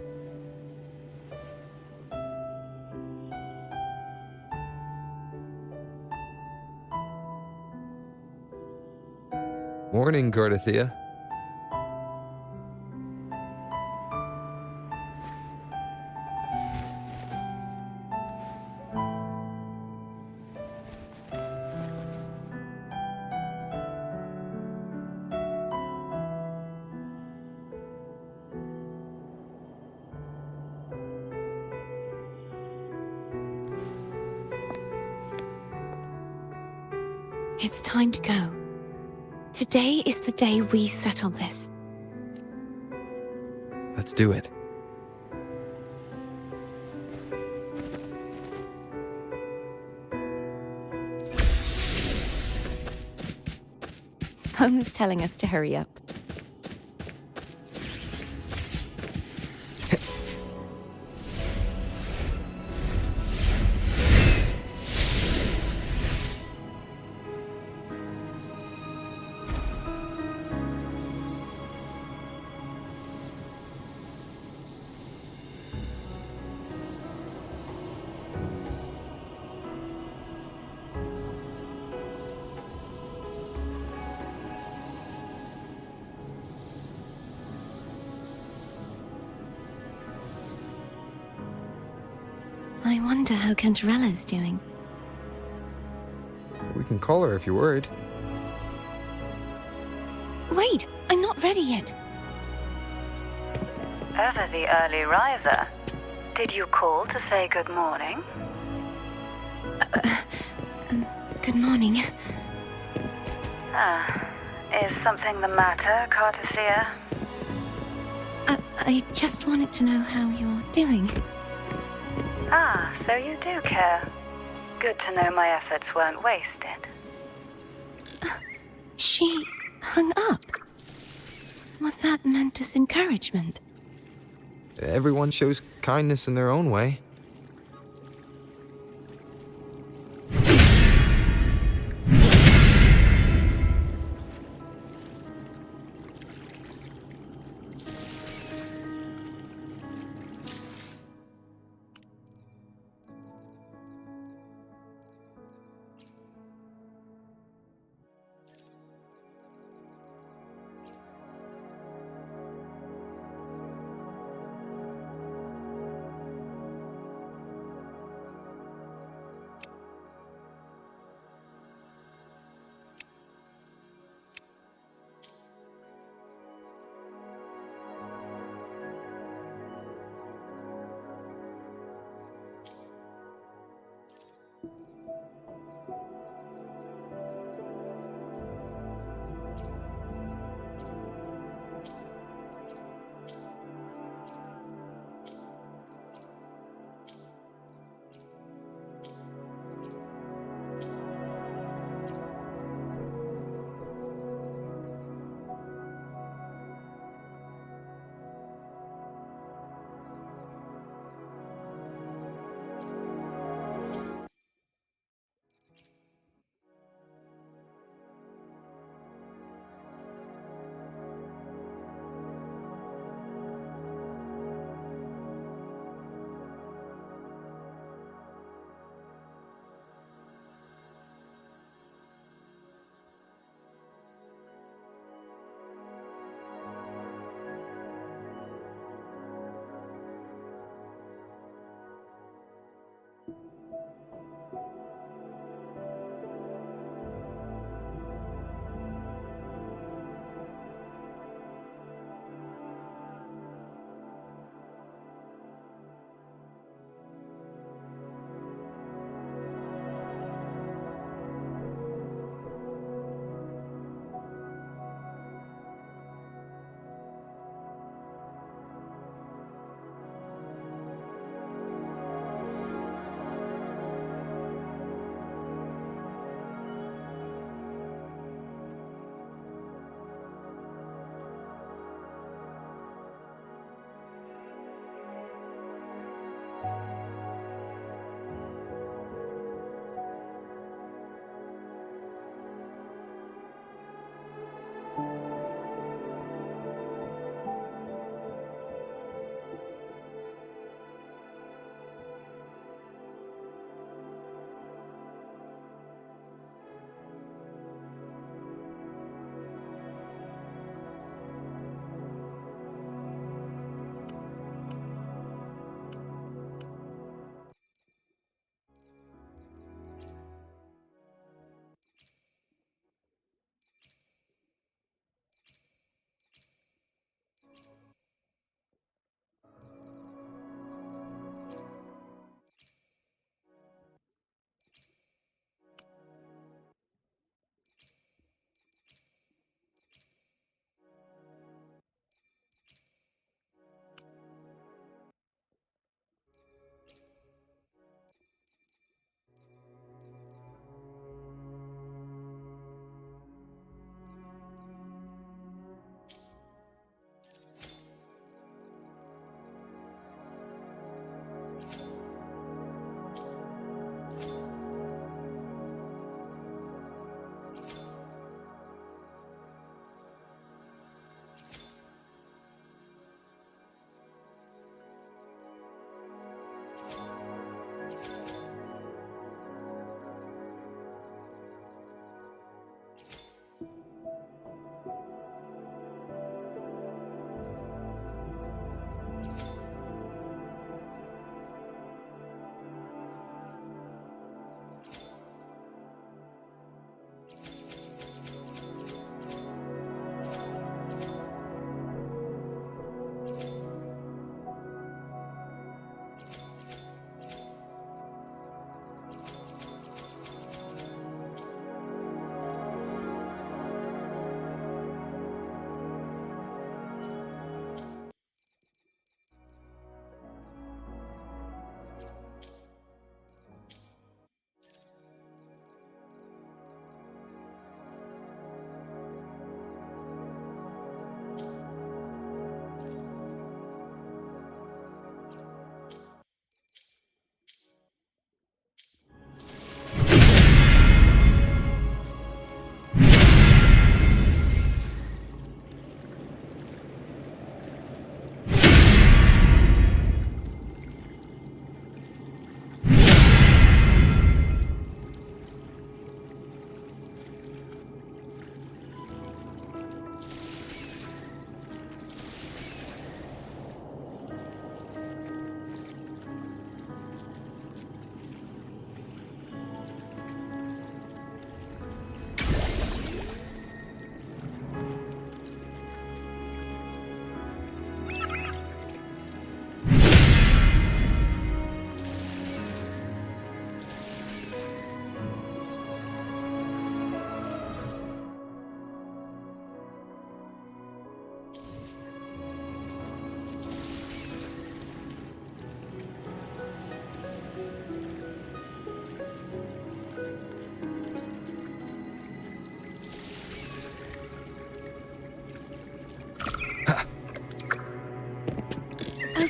Morning, Cardathea. It's time to go. Today is the day we settle this. Let's do it. Phone's telling us to hurry up. I wonder how Cantarella's doing. We can call her if you're worried. Wait, I'm not ready yet. Ever the early riser. Did you call to say good morning? Good morning. Is something the matter, Cartathea? I just wanted to know how you're doing. So you do care. Good to know my efforts weren't wasted. She hung up. Was that meant as encouragement? Everyone shows kindness in their own way.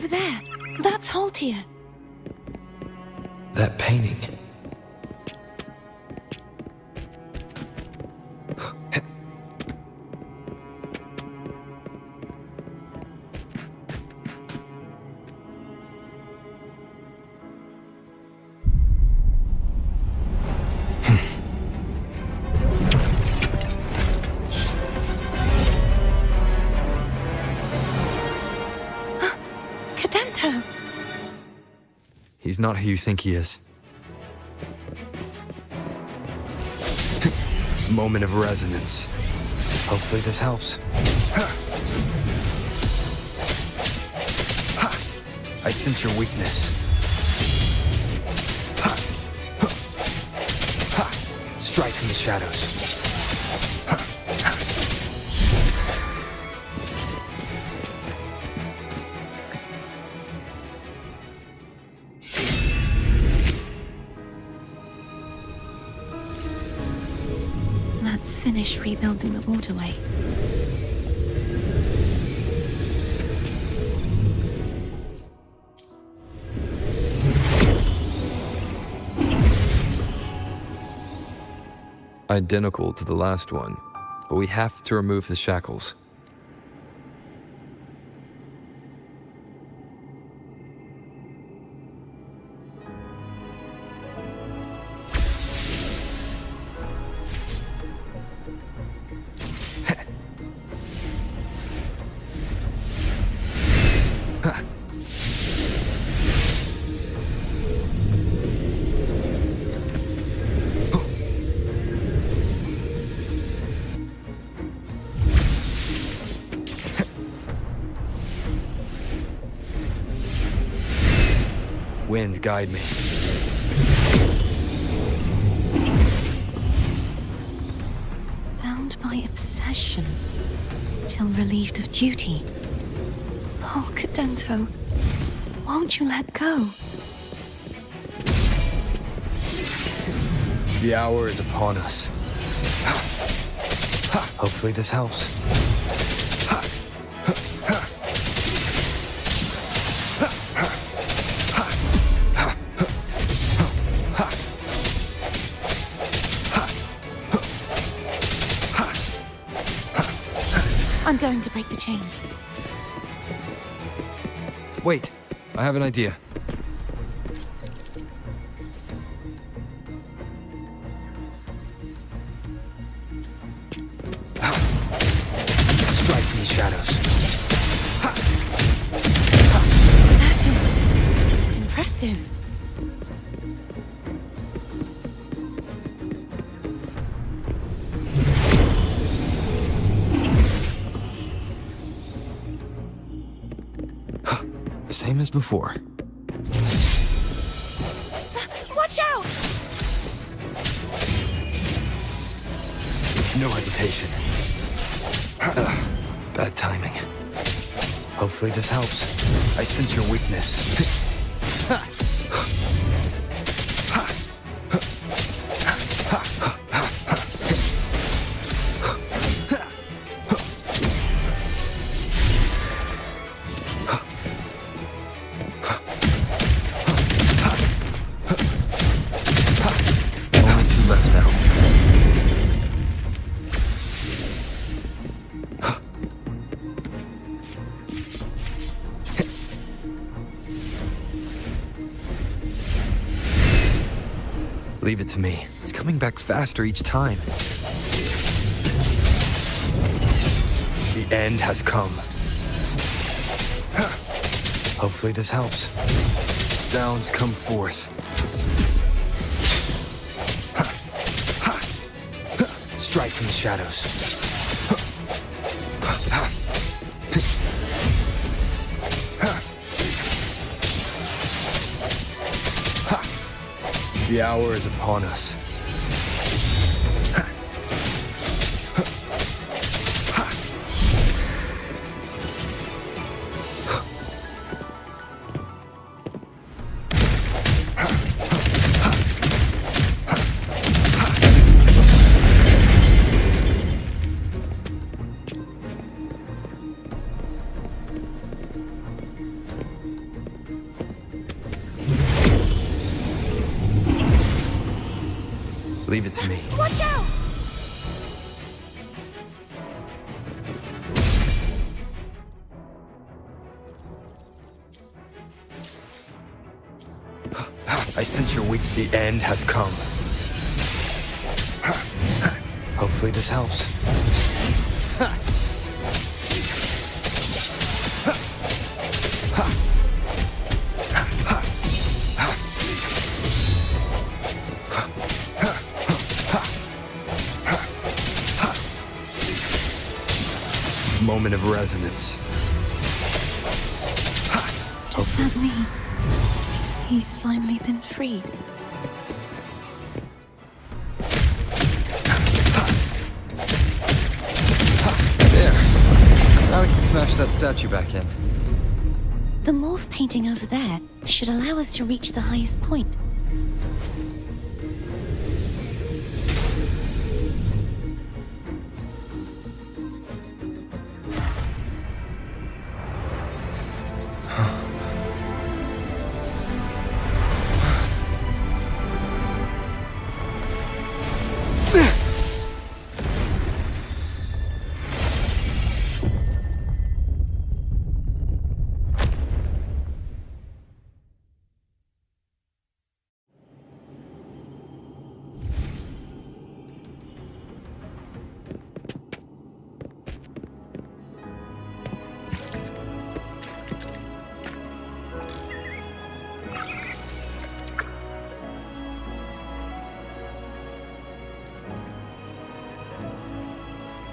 there. That's Haltia. That painting. Cadento! He's not who you think he is. Moment of resonance. Hopefully this helps. I sense your weakness. Strike from the shadows. Let's finish rebuilding the waterway. Identical to the last one, but we have to remove the shackles. Wind, guide me. Bound by obsession, till relieved of duty. Oh, Cadento, won't you let go? The hour is upon us. Hopefully this helps. I'm going to break the chains. Wait, I have an idea. Strike from the shadows. That is impressive. Same as before. Watch out! No hesitation. Bad timing. Hopefully this helps. I sense your weakness. Only two left now. Leave it to me. It's coming back faster each time. The end has come. Hopefully this helps. Sounds come forth. Strike from the shadows. The hour is upon us. Leave it to me. Watch out! I sense your weak. The end has come. Hopefully this helps. Moment of resonance. Does that mean he's finally been freed? There. Now we can smash that statue back in. The morph painting over there should allow us to reach the highest point.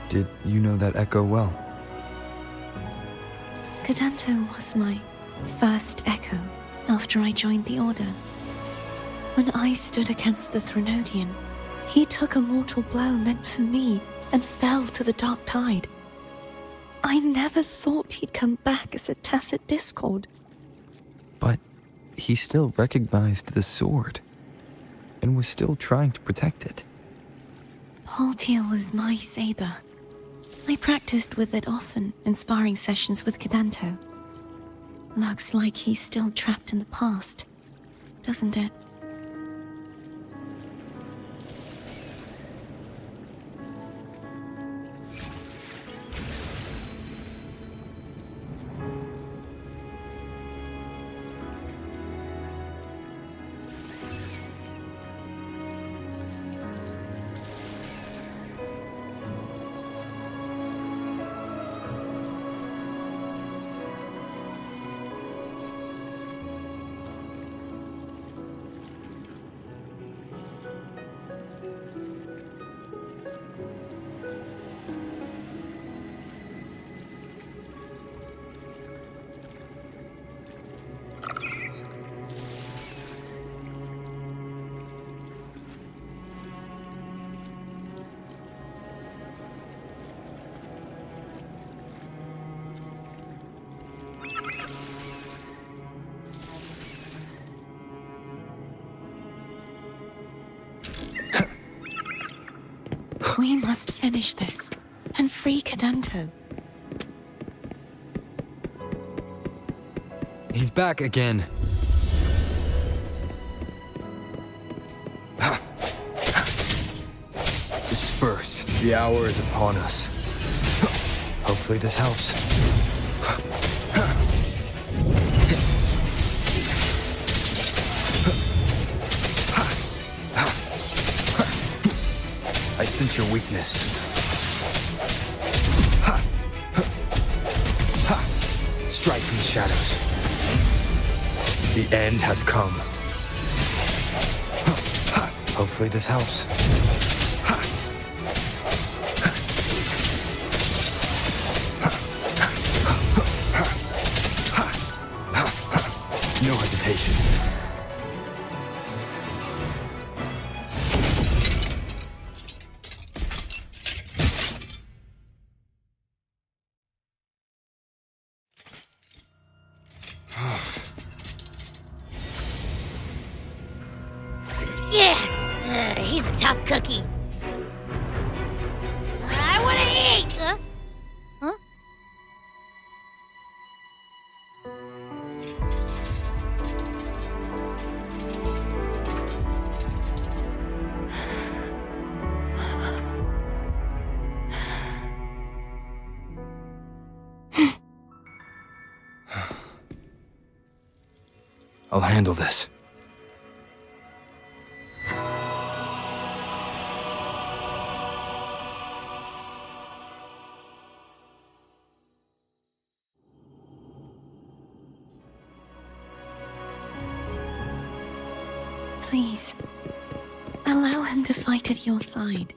Did you know that echo well? Cadanto was my first echo after I joined the Order. When I stood against the Threnodian, he took a mortal blow meant for me and fell to the dark tide. I never thought he'd come back as a tacit discord. But he still recognized the sword and was still trying to protect it. Haltia was my saber. I practiced with it often in sparring sessions with Cadanto. Looks like he's still trapped in the past, doesn't it? We must finish this and free Cadanto. He's back again. Disperse. The hour is upon us. Hopefully this helps. I sense your weakness. Strike from the shadows. The end has come. Hopefully this helps. No hesitation. Yeah, he's a tough cookie. I want to eat. Huh? I'll handle this. Please, allow him to fight at your side.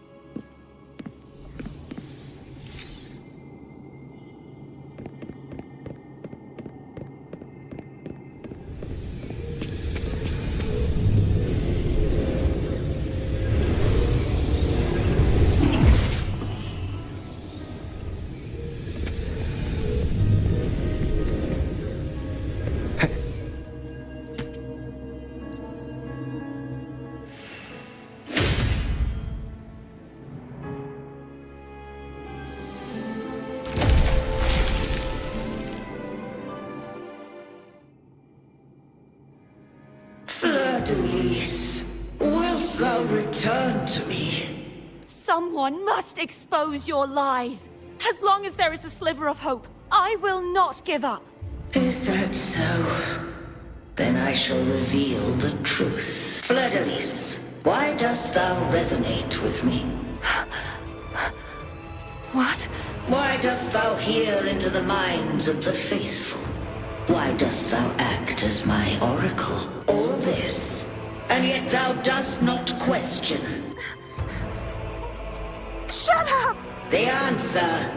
Fleur-de-Lis, wilt thou return to me? Someone must expose your lies. As long as there is a sliver of hope, I will not give up. Is that so? Then I shall reveal the truth. Fleur-de-Lis, why dost thou resonate with me? What? Why dost thou hear into the minds of the faithful? Why dost thou act as my oracle? All this, and yet thou dost not question. Shut up! The answer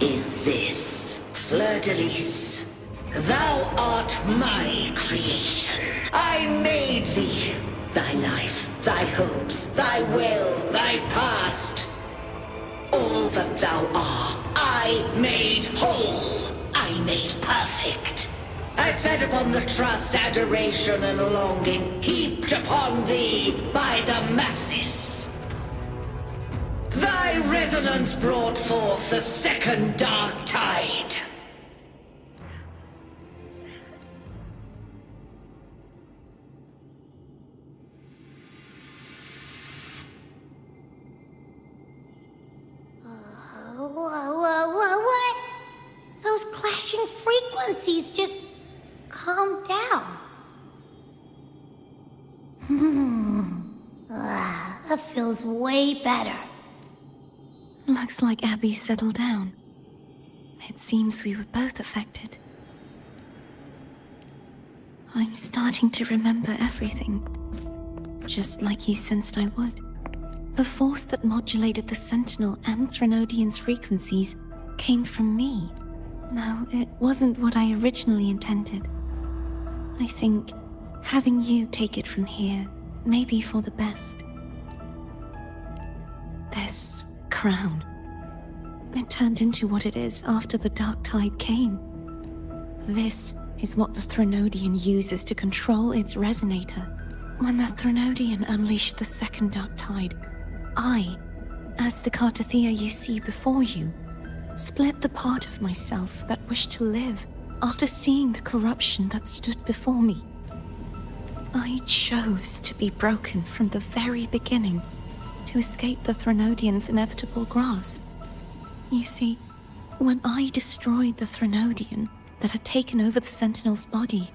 is this. Fleur-de-Lis, thou art my creation. I made thee. Thy life, thy hopes, thy will, thy past. All that thou art, I made whole. I made perfect. I fed upon the trust, adoration, and longing heaped upon thee by the masses. Thy resonance brought forth the second dark tide. What? Those clashing frequencies just calm down. That feels way better. Looks like Abby settled down. It seems we were both affected. I'm starting to remember everything, just like you sensed I would. The force that modulated the Sentinel and Threnodian's frequencies came from me. No, it wasn't what I originally intended. I think having you take it from here may be for the best. This crown, it turned into what it is after the Dark Tide came. This is what the Threnodian uses to control its resonator. When the Threnodian unleashed the second Dark Tide, I, as the Cartathea you see before you, split the part of myself that wished to live after seeing the corruption that stood before me. I chose to be broken from the very beginning to escape the Threnodian's inevitable grasp. You see, when I destroyed the Threnodian that had taken over the Sentinel's body,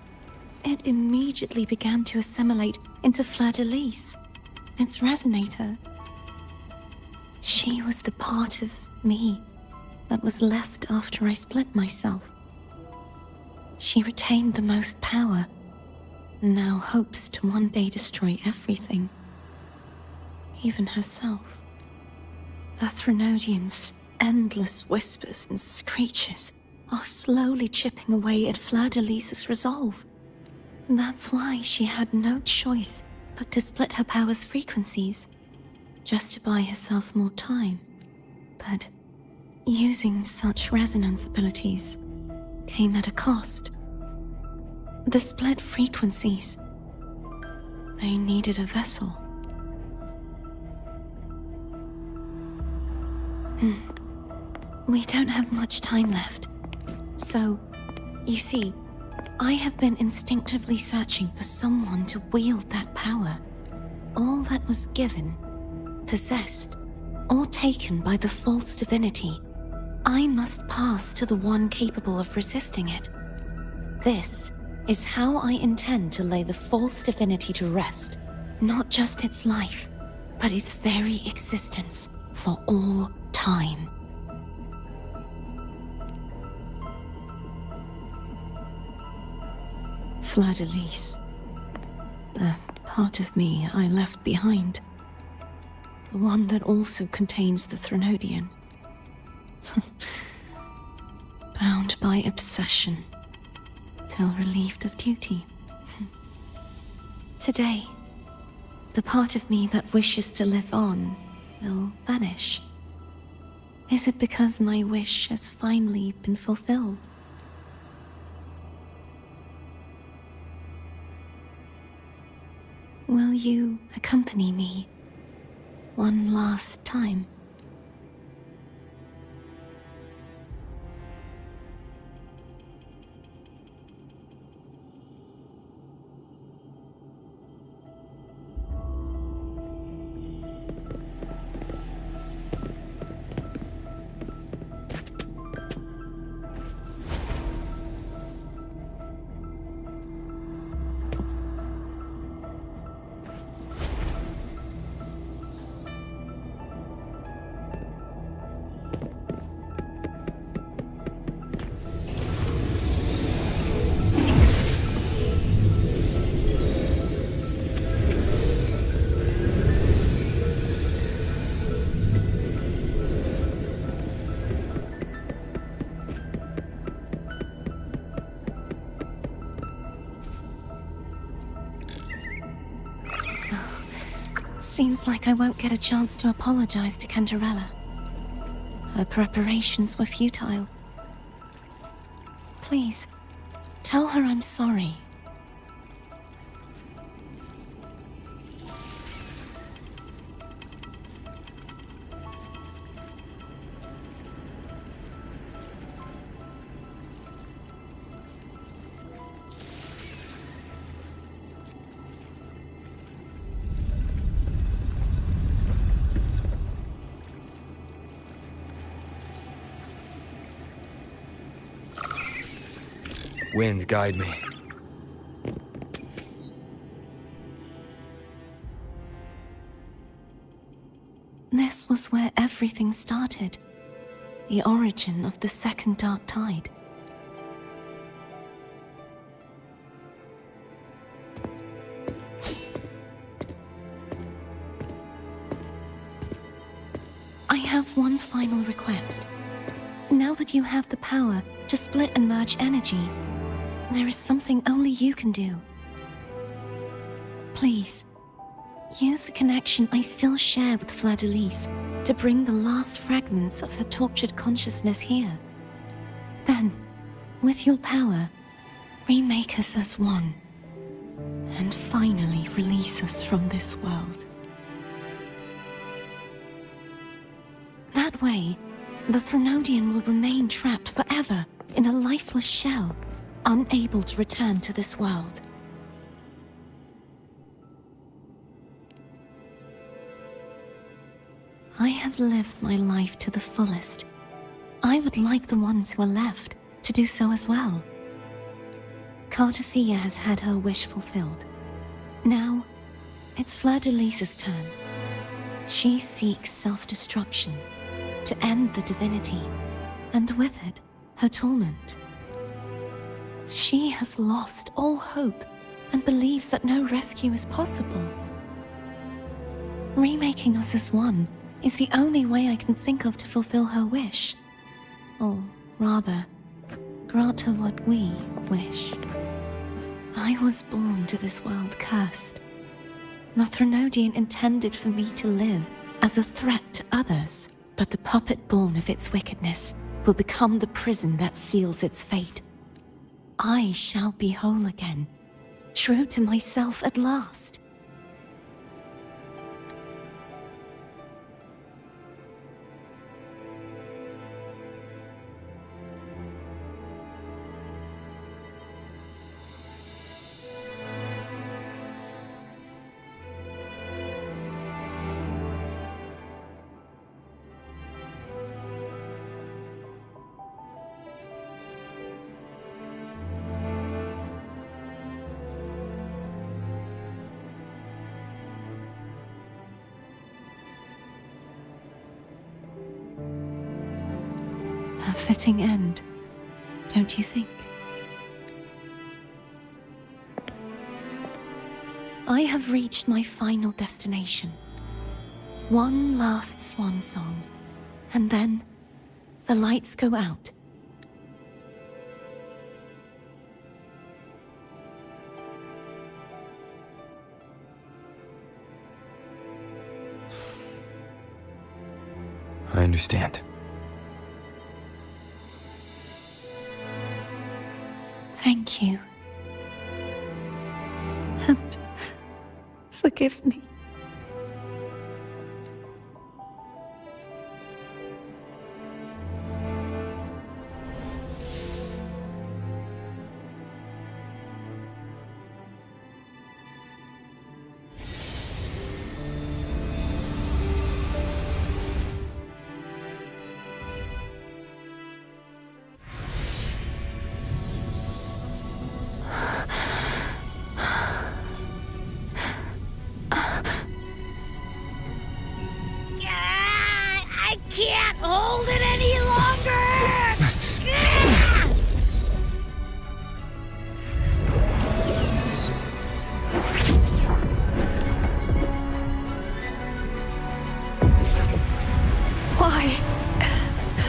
it immediately began to assimilate into Fleur-de-Lis, its resonator. She was the part of me that was left after I split myself. She retained the most power, and now hopes to one day destroy everything, even herself. The Threnodian's endless whispers and screeches are slowly chipping away at Fleur-de-Lis's resolve. That's why she had no choice but to split her power's frequencies, just to buy herself more time. But using such resonance abilities came at a cost. The split frequencies, they needed a vessel. We don't have much time left. So, you see, I have been instinctively searching for someone to wield that power. All that was given, possessed, or taken by the false divinity, I must pass to the one capable of resisting it. This is how I intend to lay the false divinity to rest. Not just its life, but its very existence for all time. Fleur-de-Lis. The part of me I left behind. The one that also contains the Threnodian. Bound by obsession, till relieved of duty. Today, the part of me that wishes to live on will vanish. Is it because my wish has finally been fulfilled? Will you accompany me one last time? Seems like I won't get a chance to apologize to Cantarella. Her preparations were futile. Please, tell her I'm sorry. Wind, guide me. This was where everything started. The origin of the second dark tide. I have one final request. Now that you have the power to split and merge energy, there is something only you can do. Please, use the connection I still share with Fleur-de-Lis to bring the last fragments of her tortured consciousness here. Then, with your power, remake us as one, and finally release us from this world. That way, the Threnodian will remain trapped forever in a lifeless shell, unable to return to this world. I have lived my life to the fullest. I would like the ones who are left to do so as well. Cartathea has had her wish fulfilled. Now, it's Fleur-de-Lis's turn. She seeks self-destruction to end the divinity, and with it, her torment. She has lost all hope and believes that no rescue is possible. Remaking us as one is the only way I can think of to fulfill her wish. Or rather, grant her what we wish. I was born to this world cursed. The Threnodian intended for me to live as a threat to others, but the puppet born of its wickedness will become the prison that seals its fate. I shall be whole again, true to myself at last. fitting end, don't you think? I have reached my final destination. One last swan song, and then the lights go out. I understand. Thank you. And forgive me. I can't hold it any longer!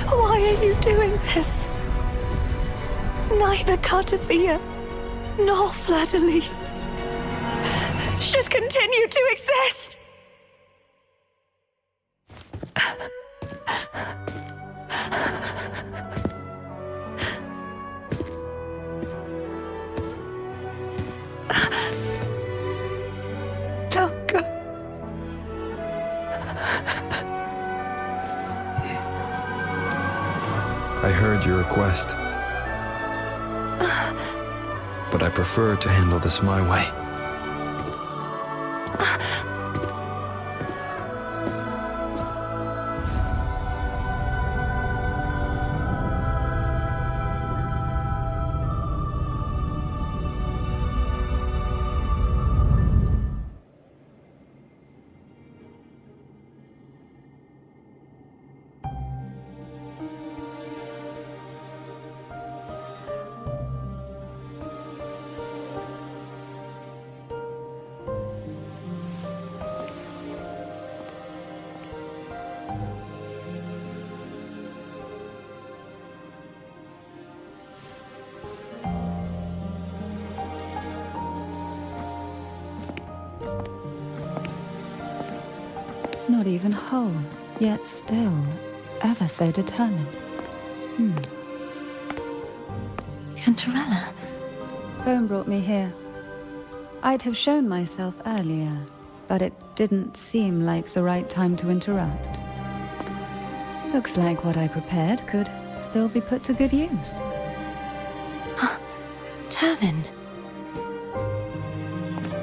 Why are you doing this? Neither Cartathea nor Fladalise should continue to exist! Don't go. I heard your request. But I prefer to handle this my way. Not even whole, yet still ever so determined. Cantarella? Phone brought me here. I'd have shown myself earlier, but it didn't seem like the right time to interrupt. Looks like what I prepared could still be put to good use. Turvin.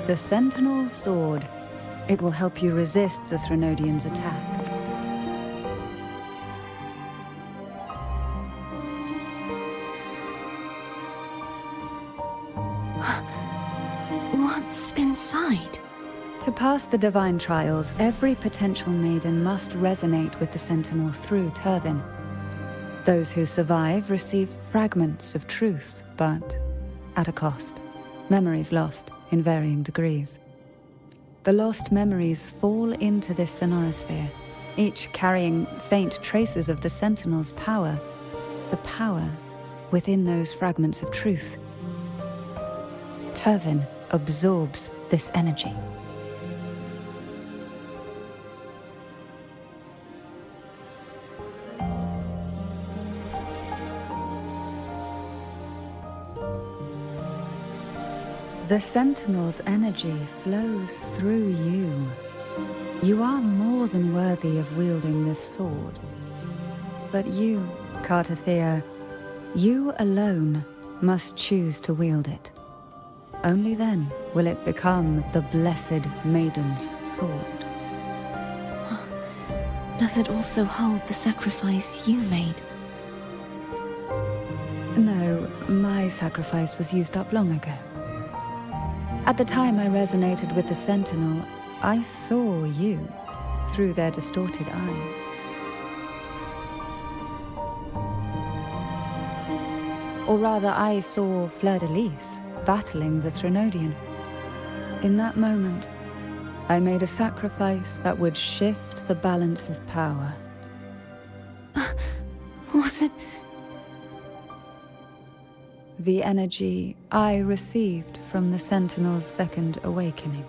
The Sentinel's Sword. It will help you resist the Threnodians' attack. What's inside? To pass the divine trials, every potential maiden must resonate with the Sentinel through Turvin. Those who survive receive fragments of truth, but at a cost. Memories lost in varying degrees. The lost memories fall into this sonorosphere, each carrying faint traces of the Sentinel's power, the power within those fragments of truth. Turvin absorbs this energy. The Sentinel's energy flows through you. You are more than worthy of wielding this sword. But you, Cartathea, you alone must choose to wield it. Only then will it become the Blessed Maiden's sword. Does it also hold the sacrifice you made? No, my sacrifice was used up long ago. At the time I resonated with the Sentinel, I saw you through their distorted eyes. Or rather, I saw Fleur-de-Lis battling the Threnodian. In that moment, I made a sacrifice that would shift the balance of power. Was it? The energy I received from the Sentinel's second awakening.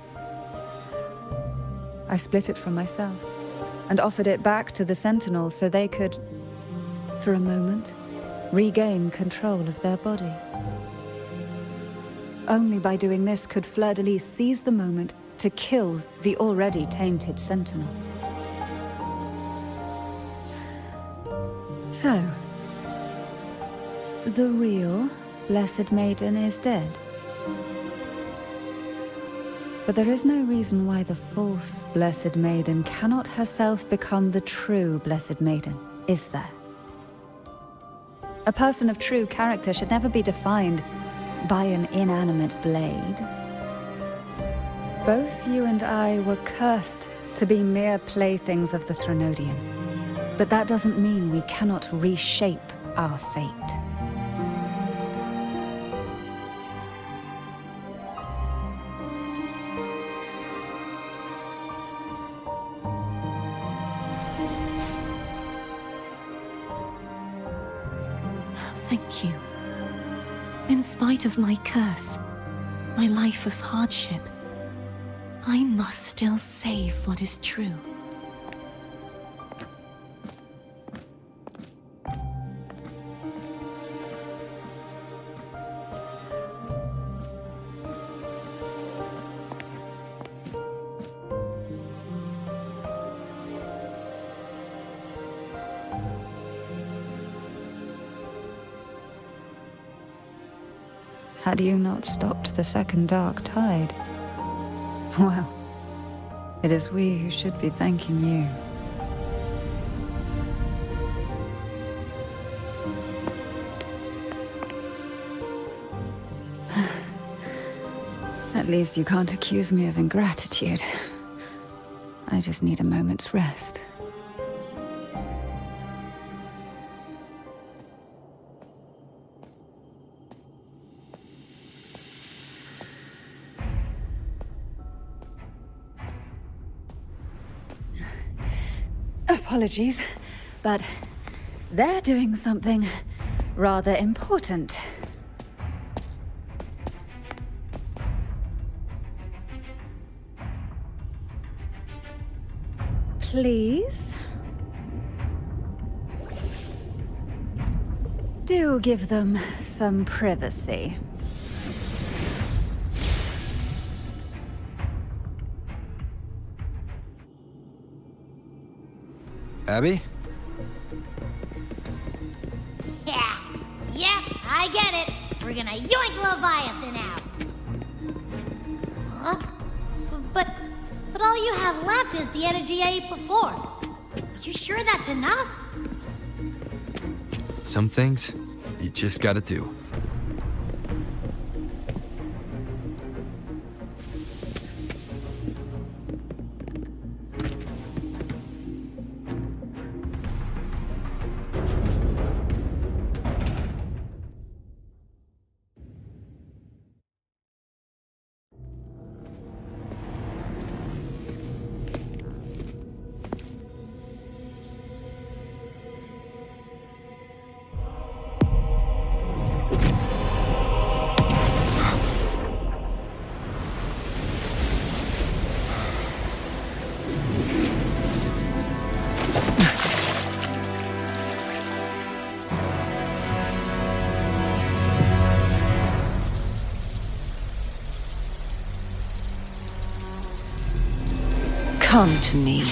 I split it from myself and offered it back to the Sentinels so they could, for a moment, regain control of their body. Only by doing this could Fleur-de-Lis seize the moment to kill the already tainted Sentinel. So, the real Blessed Maiden is dead. But there is no reason why the false Blessed Maiden cannot herself become the true Blessed Maiden, is there? A person of true character should never be defined by an inanimate blade. Both you and I were cursed to be mere playthings of the Threnodian. But that doesn't mean we cannot reshape our fate. Thank you. In spite of my curse, my life of hardship, I must still save what is true. Had you not stopped the second dark tide? Well, it is we who should be thanking you. At least you can't accuse me of ingratitude. I just need a moment's rest. Apologies, but they're doing something rather important. Please? Do give them some privacy. Abby? Yeah, yep, I get it. We're gonna yoink Leviathan out. Huh? But all you have left is the energy I ate before. Are you sure that's enough? Some things, you just gotta do. Come to me,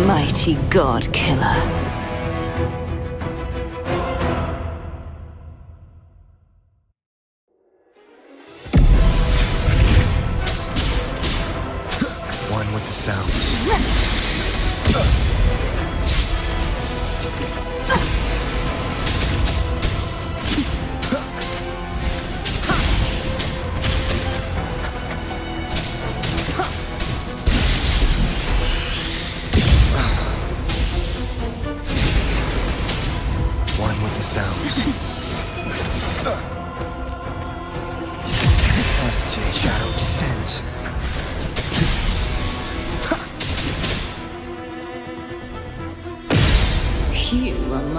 mighty god killer. One with the sounds. One with the sounds.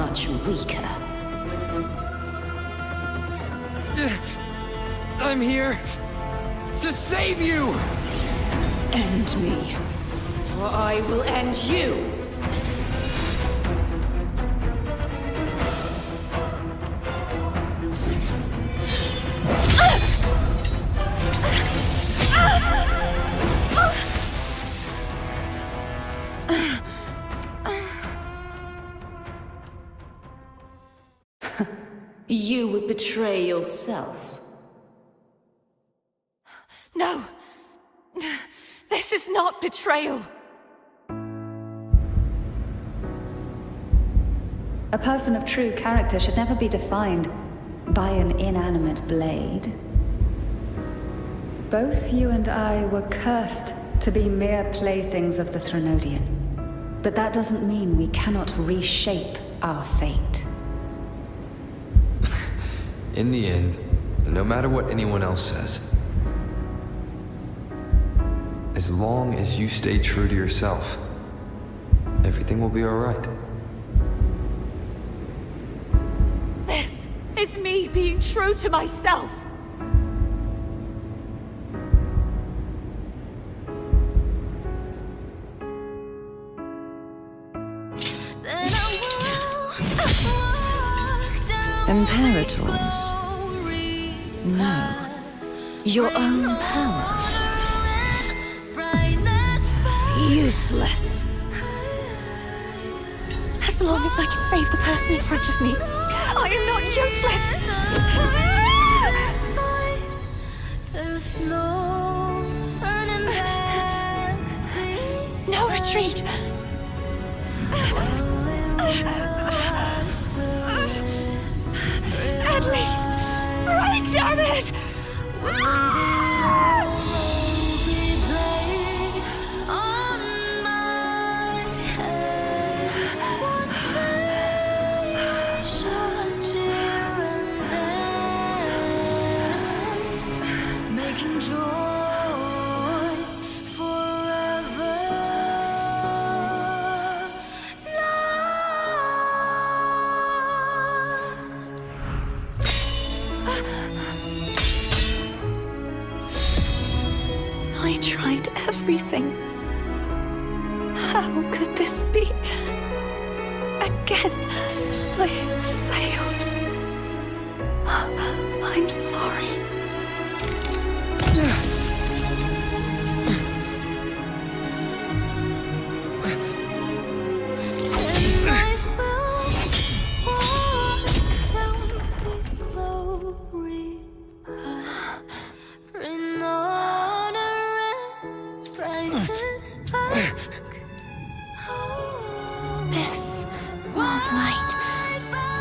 much weaker. I'm here to save you! End me, or I will end you! You would betray yourself. No! This is not betrayal! A person of true character should never be defined by an inanimate blade. Both you and I were cursed to be mere playthings of the Threnodian. But that doesn't mean we cannot reshape our fate. In the end, no matter what anyone else says, as long as you stay true to yourself, everything will be alright. This is me being true to myself! Imperators? No. Your own power? Useless. As long as I can save the person in front of me, I am not useless! No retreat! At least, break, damn it! I tried everything. How could this be? Again, I failed. I'm sorry. This warm light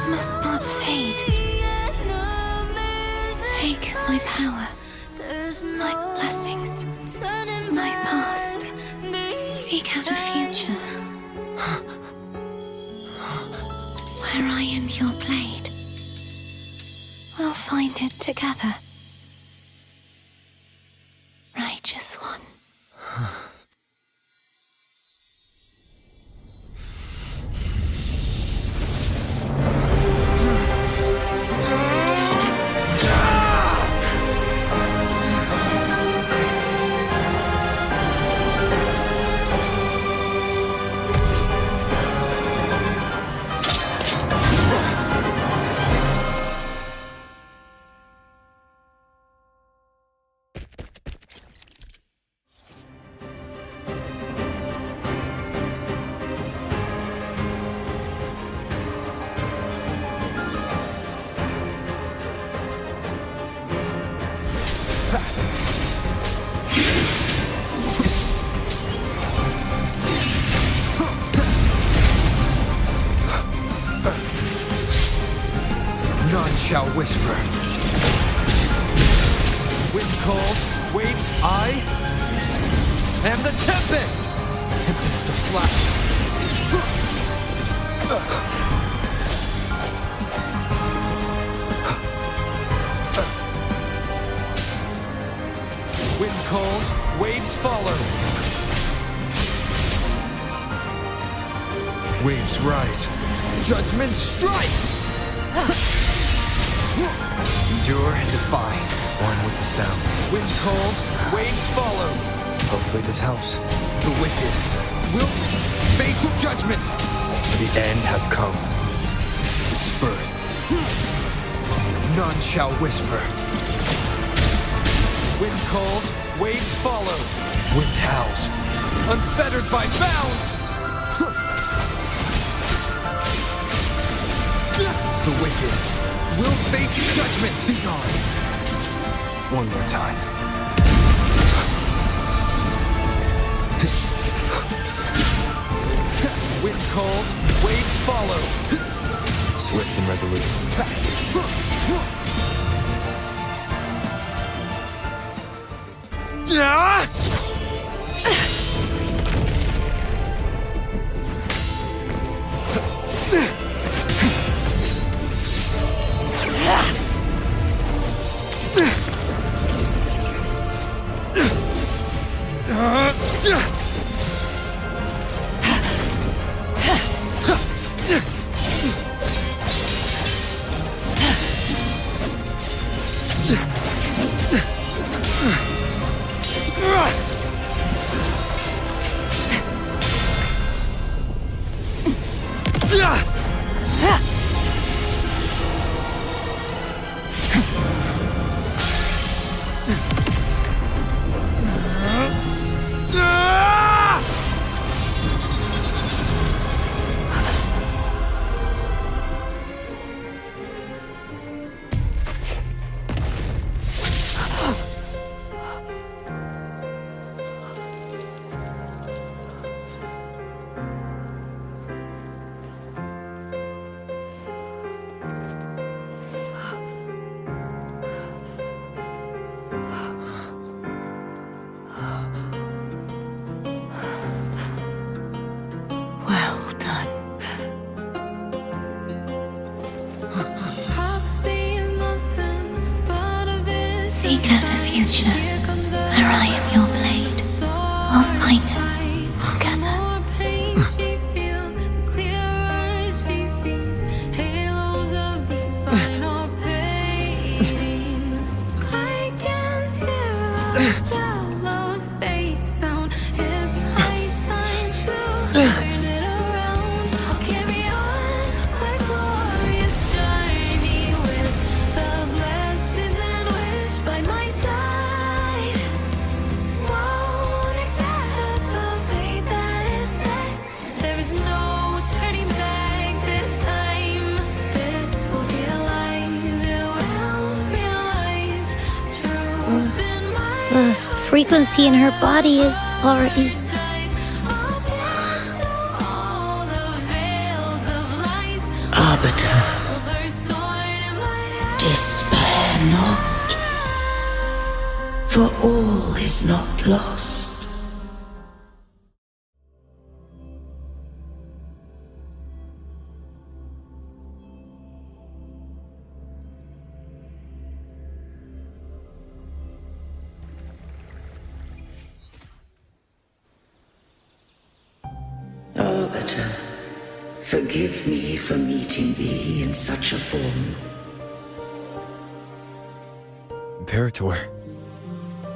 must not fade. Take my power, my blessings, my past. Seek out a future where I am your blade. We'll find it together. Righteous one. None shall whisper. Wind calls, waves, I am the Tempest! Tempest of slashes. Wind calls, waves follow. Waves rise. Judgment strikes! Endure and defy, one with the sound. Wind calls, waves follow. Hopefully this helps. The wicked will face judgment. The end has come. This birth. None shall whisper. Wind calls, waves follow. Wind howls, unfettered by bounds. The wicked will face judgment. Be gone. One more time. Wind calls, waves follow. Swift and resolute. Well done. Seek out a future where I am your blade. We'll find it together. The frequency in her body is already... Arbiter, despair not, for all is not lost. Arbiter, forgive me for meeting thee in such a form. Imperator,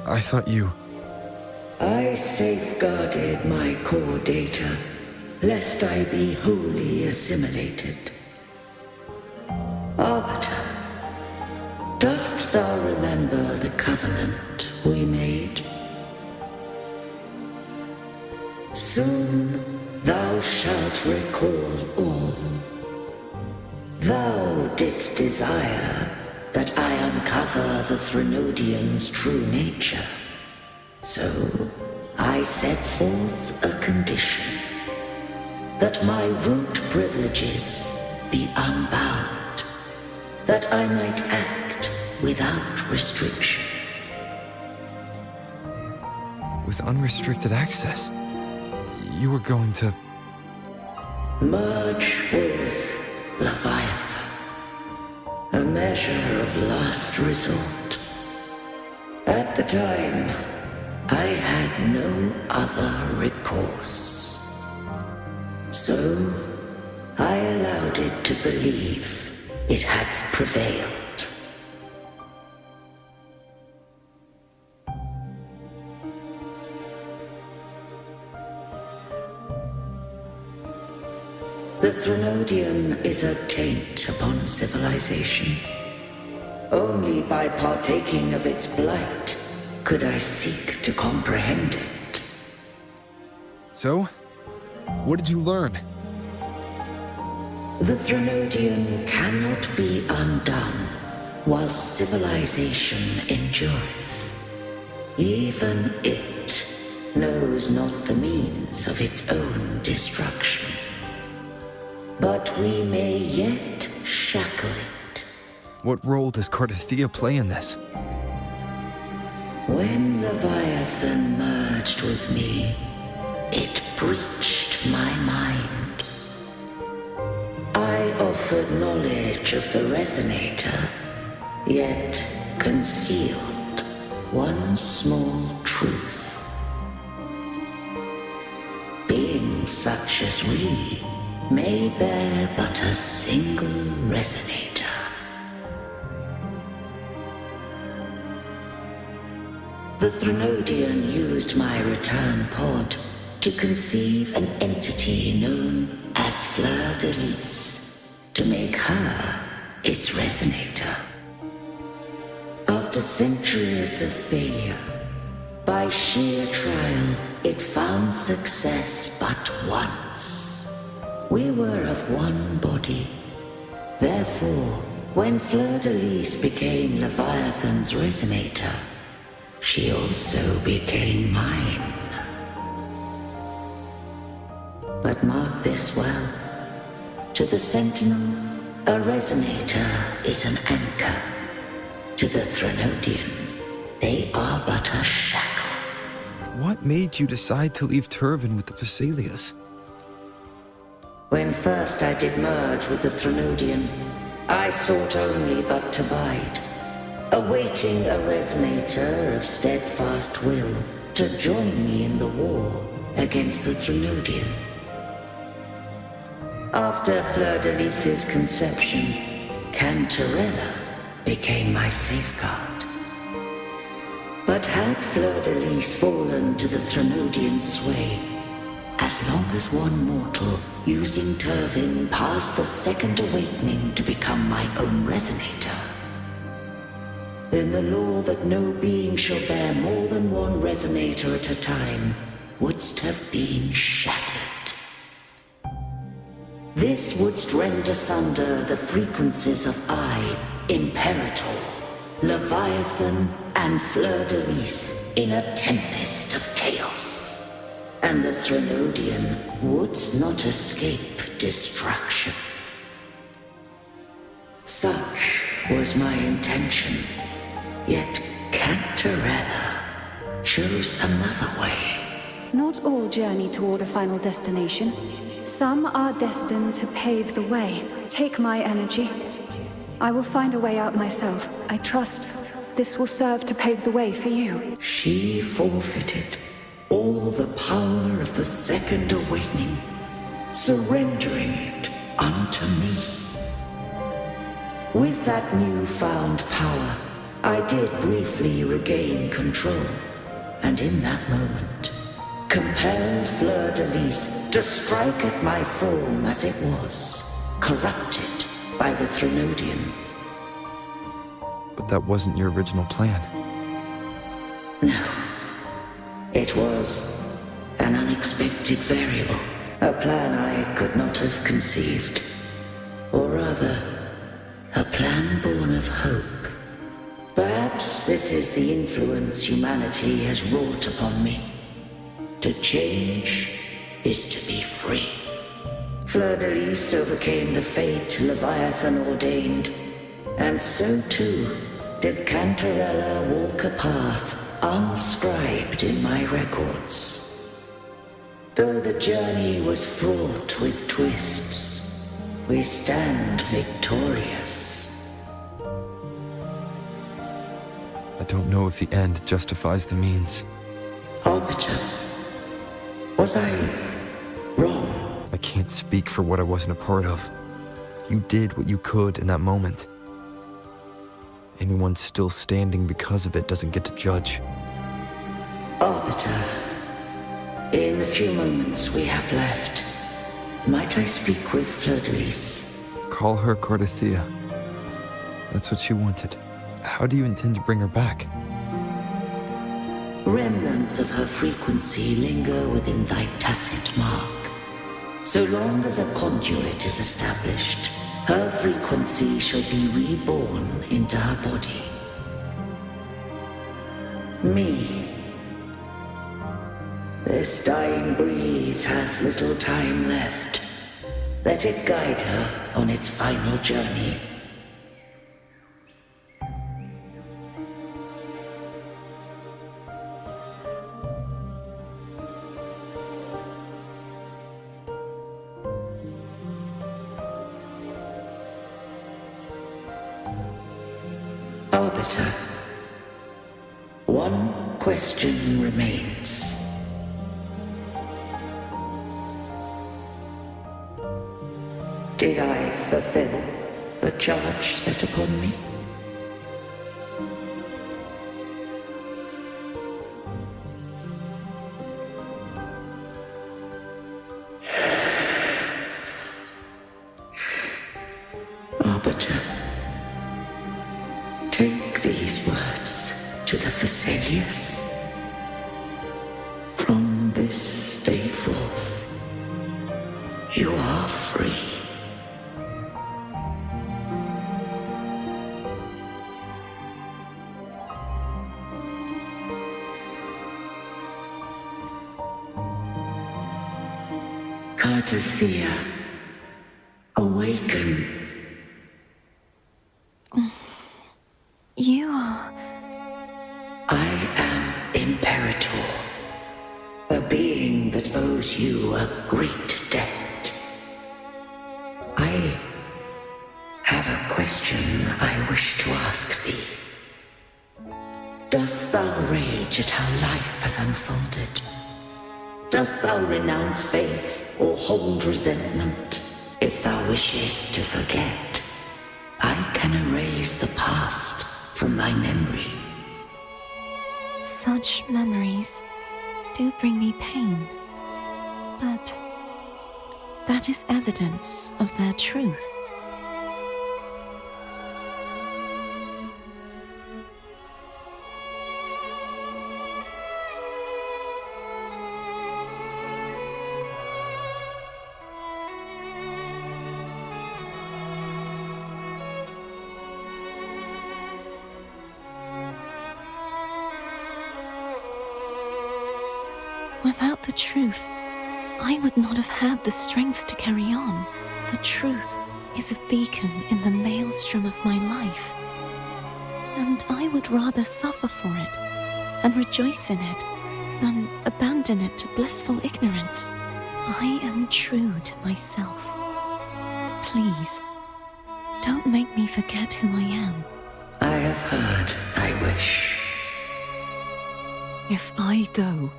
I thought you... I safeguarded my core data, lest I be wholly assimilated. Arbiter, dost thou remember the covenant we made? Soon thou shalt recall all. Thou didst desire that I uncover the Threnodian's true nature. So I set forth a condition, that my root privileges be unbound, that I might act without restriction. With unrestricted access, you were going to... Merge with Leviathan, a measure of last resort. At the time, I had no other recourse. So, I allowed to believe it had prevailed. The Threnodian is a taint upon civilization. Only by partaking of its blight could I seek to comprehend it. So, what did you learn? The Threnodian cannot be undone while civilization endureth. Even it knows not the means of its own destruction. But we may yet shackle it. What role does Cardathia play in this? When Leviathan merged with me, it breached my mind. I offered knowledge of the Resonator, yet concealed one small truth. Beings such as we may bear but a single Resonator. The Threnodian used my return pod to conceive an entity known as Fleur de Lis, to make her its Resonator. After centuries of failure, by sheer trial, it found success but once. We were of one body. Therefore, when Fleur de Lis became Leviathan's Resonator, she also became mine. But mark this well. To the Sentinel, a Resonator is an anchor. To the Threnodian, they are but a shackle. What made you decide to leave Turvin with the Vesalius? When first I did merge with the Threnodian, I sought only but to bide, awaiting a Resonator of steadfast will to join me in the war against the Threnodian. After Fleur de Lis's conception, Cantarella became my safeguard. But had Fleur de Lis fallen to the Threnodian sway, as long as one mortal using Turvin passed the second awakening to become my own Resonator, then the law that no being shall bear more than one Resonator at a time wouldst have been shattered. This wouldst rend asunder the frequencies of I, Imperator, Leviathan, and Fleur de Lis in a tempest of chaos. And the Threnodian wouldst not escape destruction. Such was my intention, yet Cantarella chose another way. Not all journey toward a final destination. Some are destined to pave the way. Take my energy. I will find a way out myself. I trust this will serve to pave the way for you. She forfeited all the power of the second awakening, surrendering it unto me. With that newfound power, I did briefly regain control, and in that moment, compelled Fleur de Lis to strike at my form as it was, corrupted by the Threnodian. But that wasn't your original plan. No. It was an unexpected variable, a plan I could not have conceived. Or rather, a plan born of hope. Perhaps this is the influence humanity has wrought upon me. To change is to be free. Fleur de Lis overcame the fate Leviathan ordained, and so too did Cantarella walk a path unscribed in my records. Though the journey was fraught with twists, we stand victorious. I don't know if the end justifies the means. Arbiter, was I wrong? I can't speak for what I wasn't a part of. You did what you could in that moment. Anyone still standing because of it doesn't get to judge. Arbiter, in the few moments we have left, might I speak with Fleur-de-Lis? Call her Cardathia. That's what she wanted. How do you intend to bring her back? Remnants of her frequency linger within thy tacit mark. So long as a conduit is established, her frequency shall be reborn into her body. Me. This dying breeze has little time left. Let it guide her on its final journey. Arbiter, one question remains. Did I fulfill the charge set upon me? Arbiter, take these words to the Phasaelius. From this day forth, you are free. Cardathia, awaken. You are... I am Imperator, a being that owes you a great debt. I have a question I wish to ask thee. Dost thou rage at how life has unfolded? Dost thou renounce faith or hold resentment? If thou wishes to forget, I can erase the past from thy memory. Such memories do bring me pain, but that is evidence of their truth. Without the truth, I would not have had the strength to carry on. The truth is a beacon in the maelstrom of my life, and I would rather suffer for it and rejoice in it than abandon it to blissful ignorance. I am true to myself. Please, don't make me forget who I am. I have heard thy wish. If I go,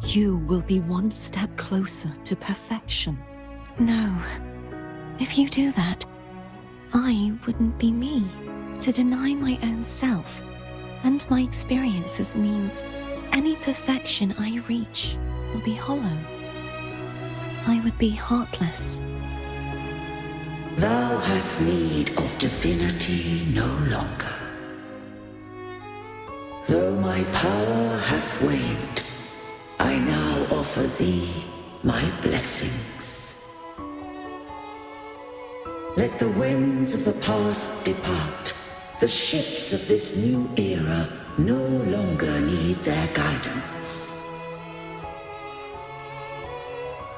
you will be one step closer to perfection. No. If you do that, I wouldn't be me. To deny my own self and my experiences means any perfection I reach will be hollow. I would be heartless. Thou hast need of divinity no longer. Though my power hath waned, I now offer thee my blessings. Let the winds of the past depart. The ships of this new era no longer need their guidance.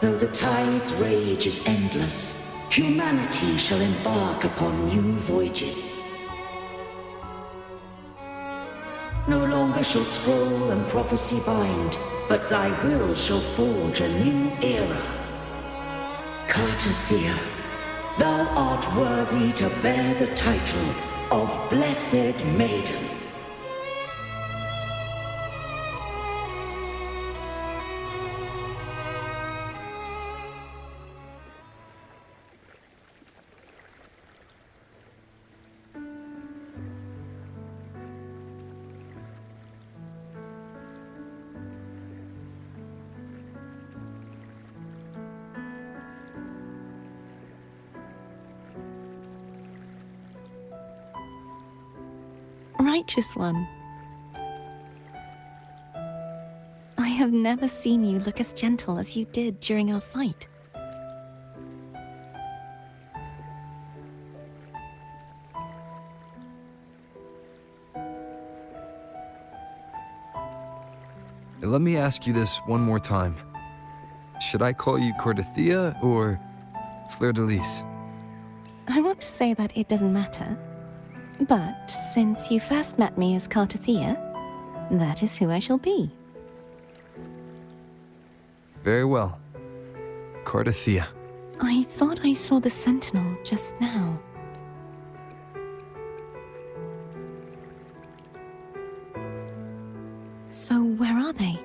Though the tide's rage is endless, humanity shall embark upon new voyages. No longer shall scroll and prophecy bind, but thy will shall forge a new era. Cardathia, thou art worthy to bear the title of Blessed Maiden. Righteous one. I have never seen you look as gentle as you did during our fight. Let me ask you this one more time. Should I call you Cordelia or Fleur-de-Lis? I want to say that it doesn't matter. But since you first met me as Cartathea, that is who I shall be. Very well. Cordelia. I thought I saw the sentinel just now. So where are they?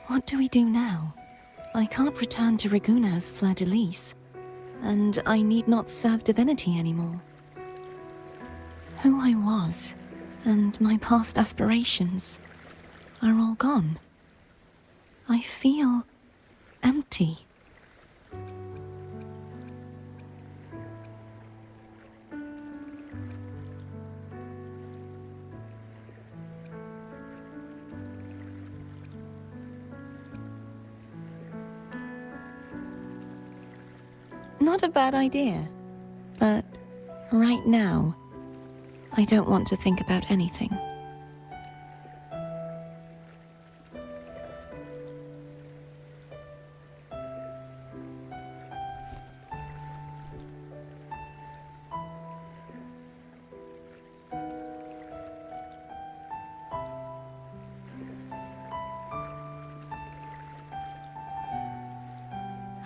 What do we do now? I can't return to Reguna as Fleur-de-Lis, and I need not serve divinity anymore. Who I was, and my past aspirations, are all gone. I feel empty. Not a bad idea, but right now, I don't want to think about anything.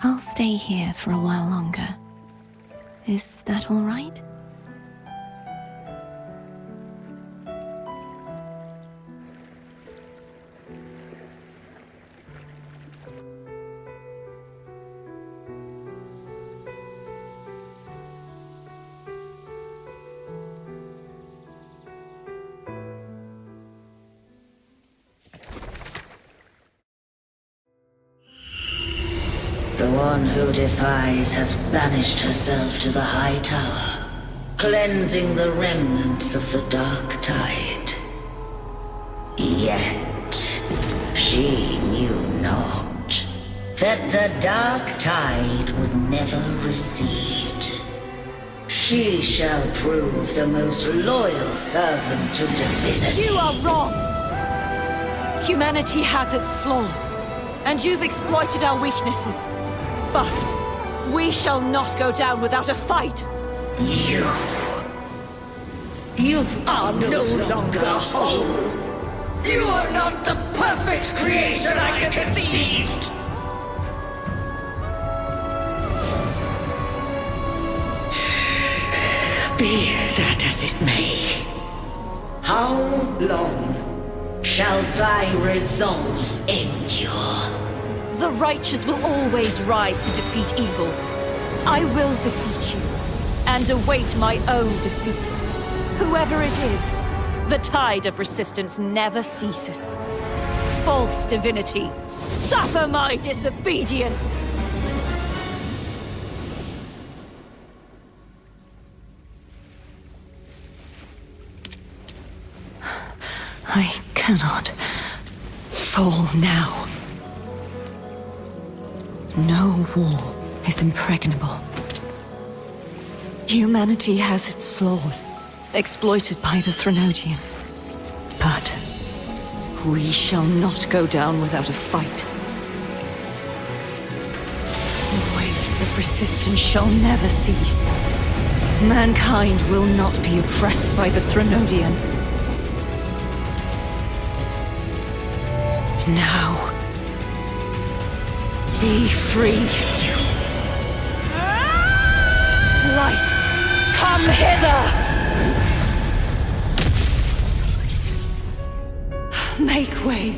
I'll stay here for a while longer. Is that all right? The one who defies hath banished herself to the high tower, cleansing the remnants of the dark tide. Yet, she knew not that the dark tide would never recede. She shall prove the most loyal servant to divinity. You are wrong! Humanity has its flaws, and you've exploited our weaknesses. But we shall not go down without a fight. You are no longer whole. You are not the perfect creation I conceived. Be that as it may, how long shall thy resolve endure? The righteous will always rise to defeat evil. I will defeat you, and await my own defeat. Whoever it is, the tide of resistance never ceases. False divinity, suffer my disobedience! I cannot fall now. No wall is impregnable. Humanity has its flaws, exploited by the Threnodian. But we shall not go down without a fight. The waves of resistance shall never cease. Mankind will not be oppressed by the Threnodian. Now, be free. Light, come hither! Make way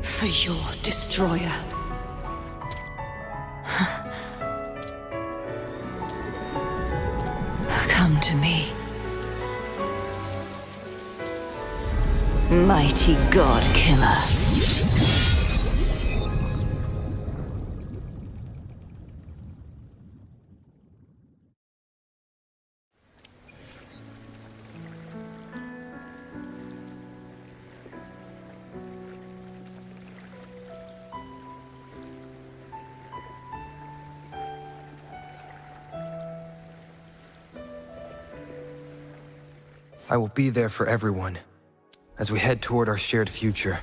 for your destroyer. Mighty God Killer. I will be there for everyone as we head toward our shared future,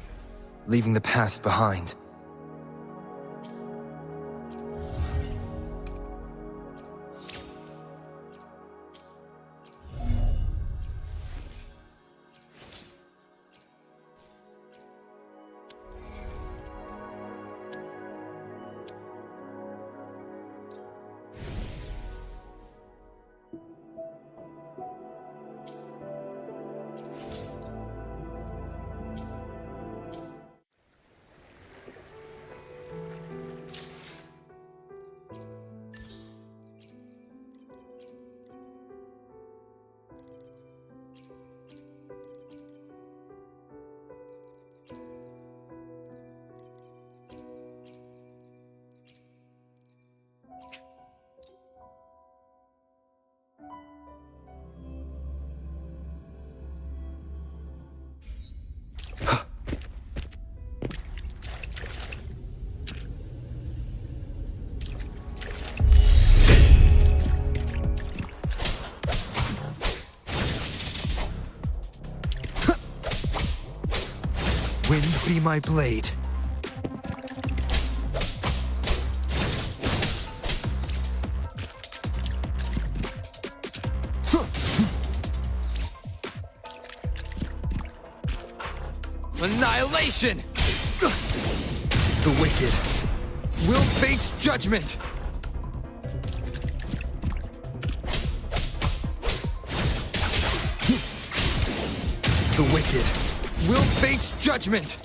leaving the past behind. Wind be my blade. Annihilation! The wicked will face judgment! The wicked will face judgment!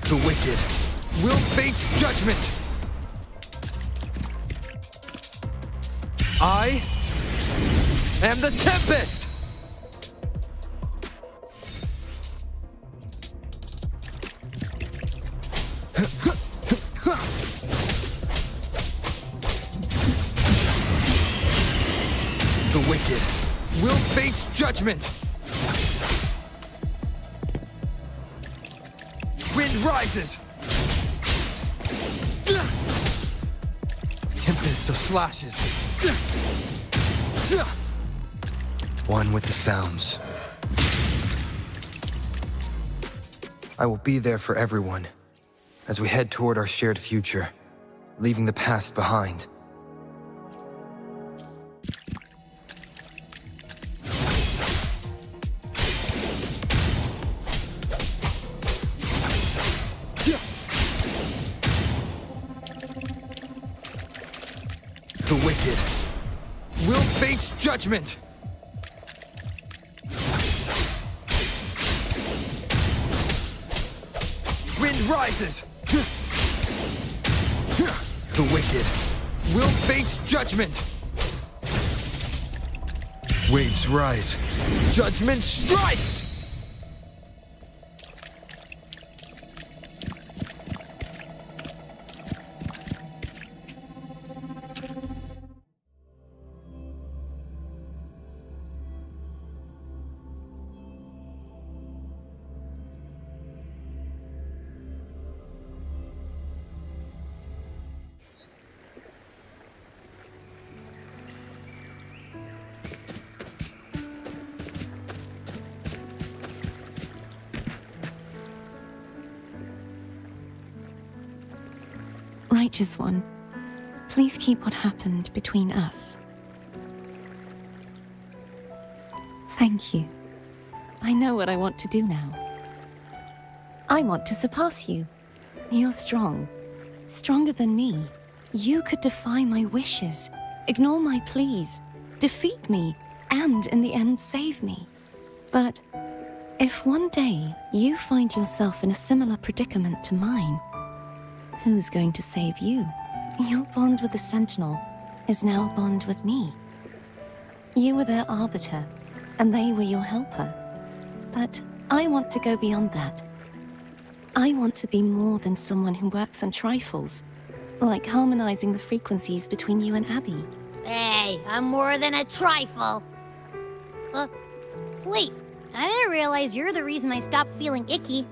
The wicked will face judgment! I am the Tempest! The wicked will face judgment! Wind rises! Tempest of slashes! One with the sounds. I will be there for everyone as we head toward our shared future, leaving the past behind. The wicked will face judgment! Wind rises! The wicked will face judgment! Waves rise. Judgment strikes! Righteous One, please keep what happened between us. Thank you. I know what I want to do now. I want to surpass you. You're strong. Stronger than me. You could defy my wishes, ignore my pleas, defeat me, and in the end save me. But if one day you find yourself in a similar predicament to mine, Who's going to save you? Your bond with the Sentinel is now a bond with me. You were their arbiter, and they were your helper. But I want to go beyond that. I want to be more than someone who works on trifles, like harmonizing the frequencies between you and Abby. Hey, I'm more than a trifle. Wait, I didn't realize you're the reason I stopped feeling icky.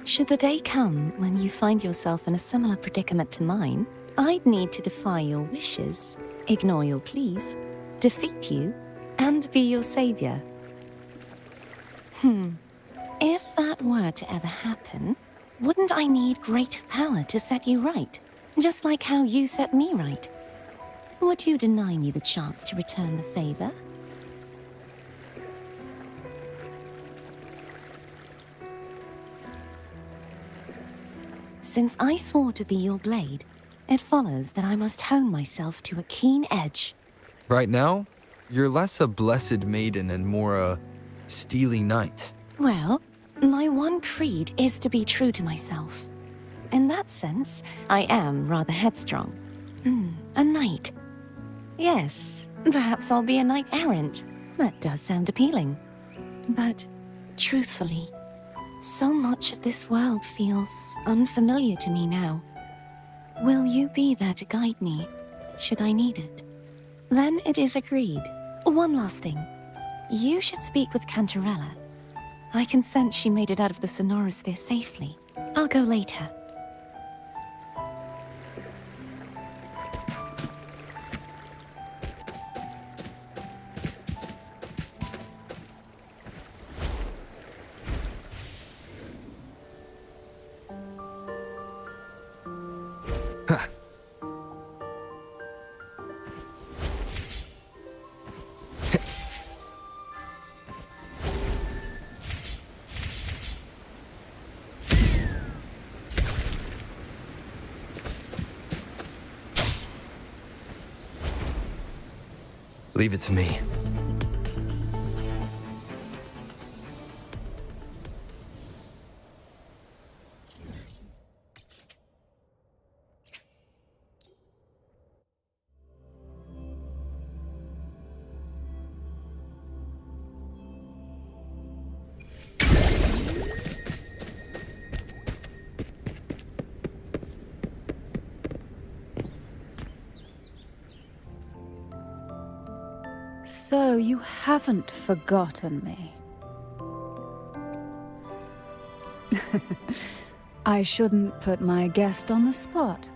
Should the day come when you find yourself in a similar predicament to mine, I'd need to defy your wishes, ignore your pleas, defeat you, and be your savior. If that were to ever happen, wouldn't I need great power to set you right? Just like how you set me right. Would you deny me the chance to return the favor? Since I swore to be your blade, it follows that I must hone myself to a keen edge. Right now, you're less a blessed maiden and more a steely knight. Well, my one creed is to be true to myself. In that sense, I am rather headstrong. A knight. Yes, perhaps I'll be a knight errant. That does sound appealing. But, truthfully, so much of this world feels unfamiliar to me now. Will you be there to guide me, should I need it? Then it is agreed. One last thing. You should speak with Cantarella. I can sense she made it out of the Sonorosphere safely. I'll go later. Leave it to me. So you haven't forgotten me. I shouldn't put my guest on the spot.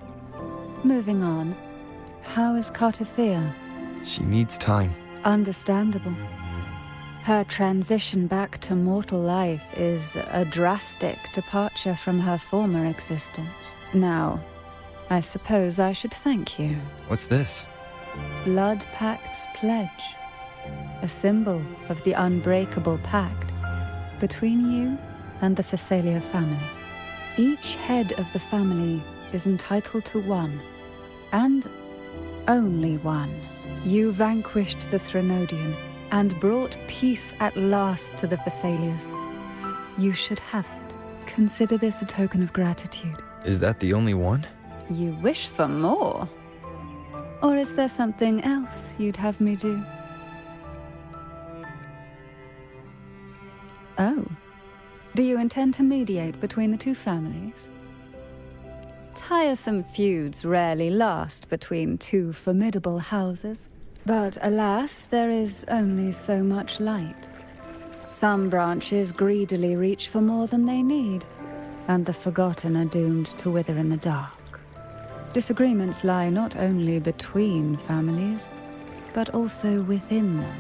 Moving on. How is Cartothea? She needs time. Understandable. Her transition back to mortal life is a drastic departure from her former existence. Now, I suppose I should thank you. What's this? Blood Pact's pledge. A symbol of the unbreakable pact between you and the Phasalia family. Each head of the family is entitled to one, and only one. You vanquished the Threnodian and brought peace at last to the Phasalias. You should have it. Consider this a token of gratitude. Is that the only one? You wish for more? Or is there something else you'd have me do? Oh. Do you intend to mediate between the two families? Tiresome feuds rarely last between two formidable houses. But alas, there is only so much light. Some branches greedily reach for more than they need, and the forgotten are doomed to wither in the dark. Disagreements lie not only between families, but also within them.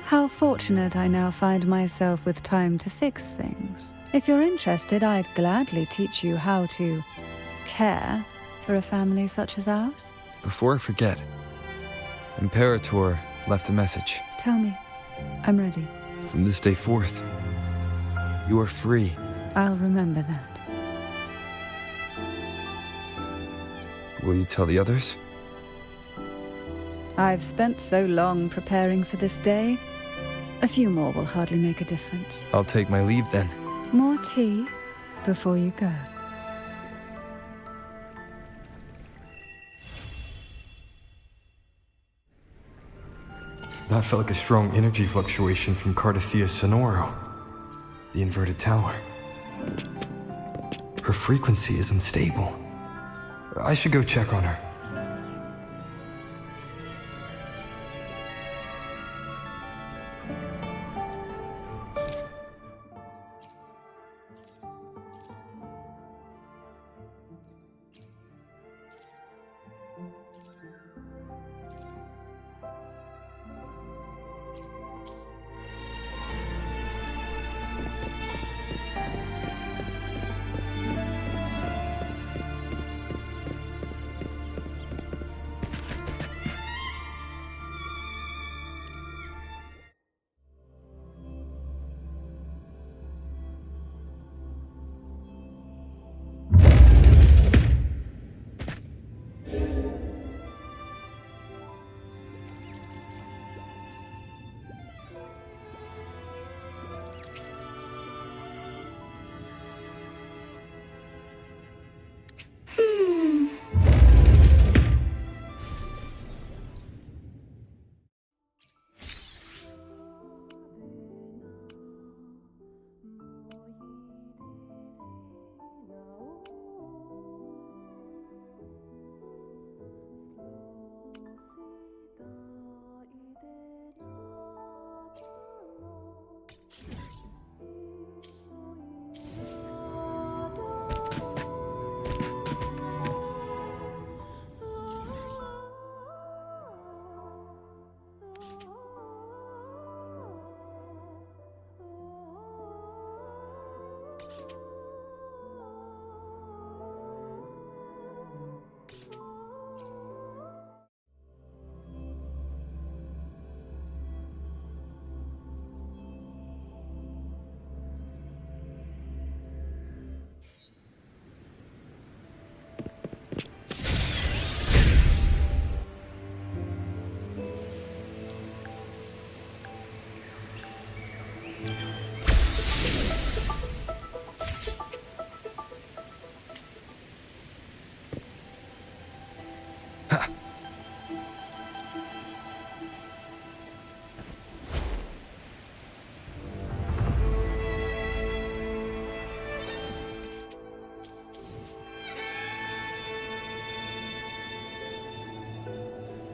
How fortunate I now find myself with time to fix things. If you're interested, I'd gladly teach you how to care for a family such as ours. Before I forget, Imperator left a message. Tell me. I'm ready. From this day forth, you are free. I'll remember that. Will you tell the others? I've spent so long preparing for this day. A few more will hardly make a difference. I'll take my leave then. More tea before you go. That felt like a strong energy fluctuation from Cardathia Sonoro, the inverted tower. Her frequency is unstable. I should go check on her.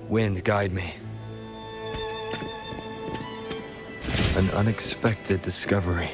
Wind, guide me. An unexpected discovery.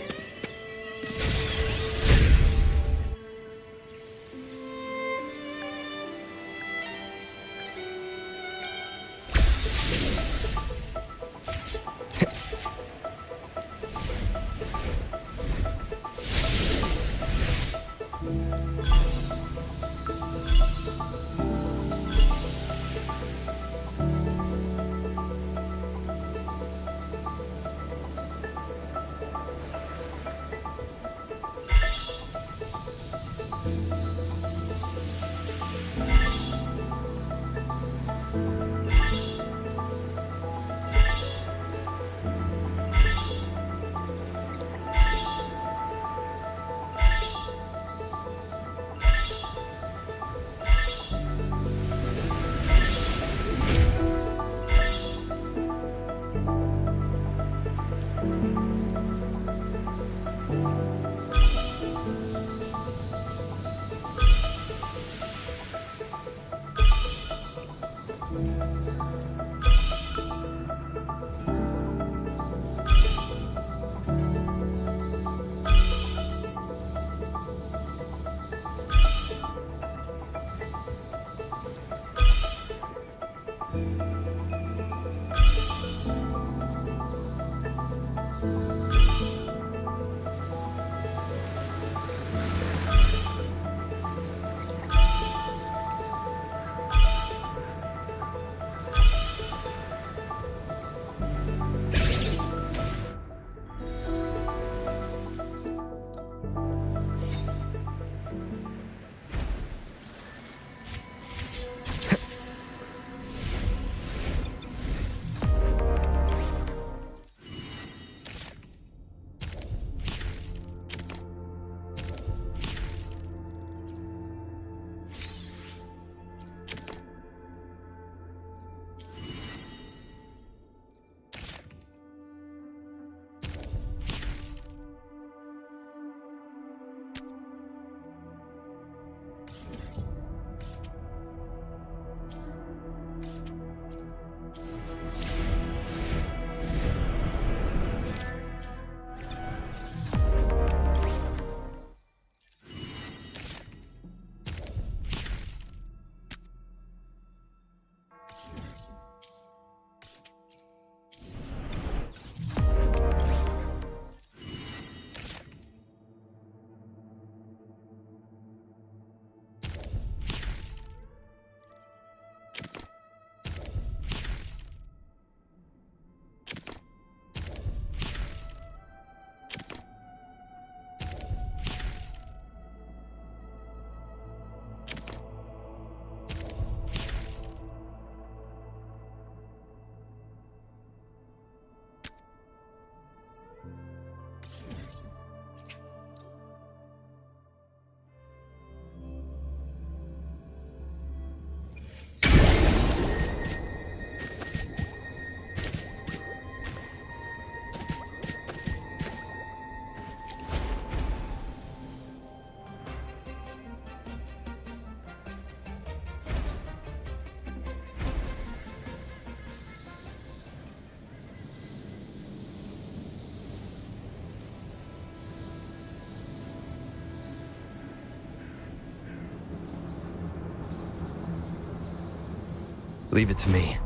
Leave it to me.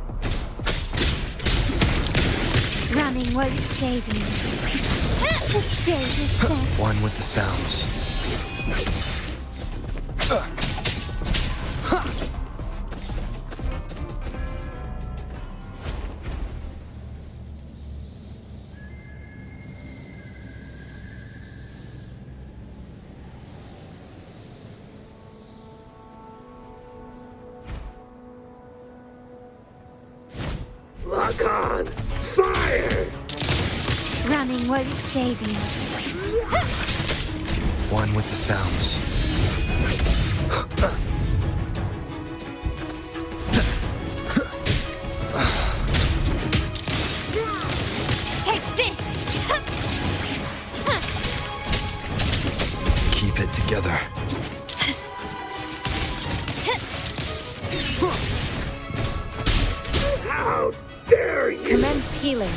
Running won't save me. The stage is set. One with the sounds. Lock on! Fire! Running won't save me. One with the sounds. Take this! Keep it together. How dare you! Commence healing.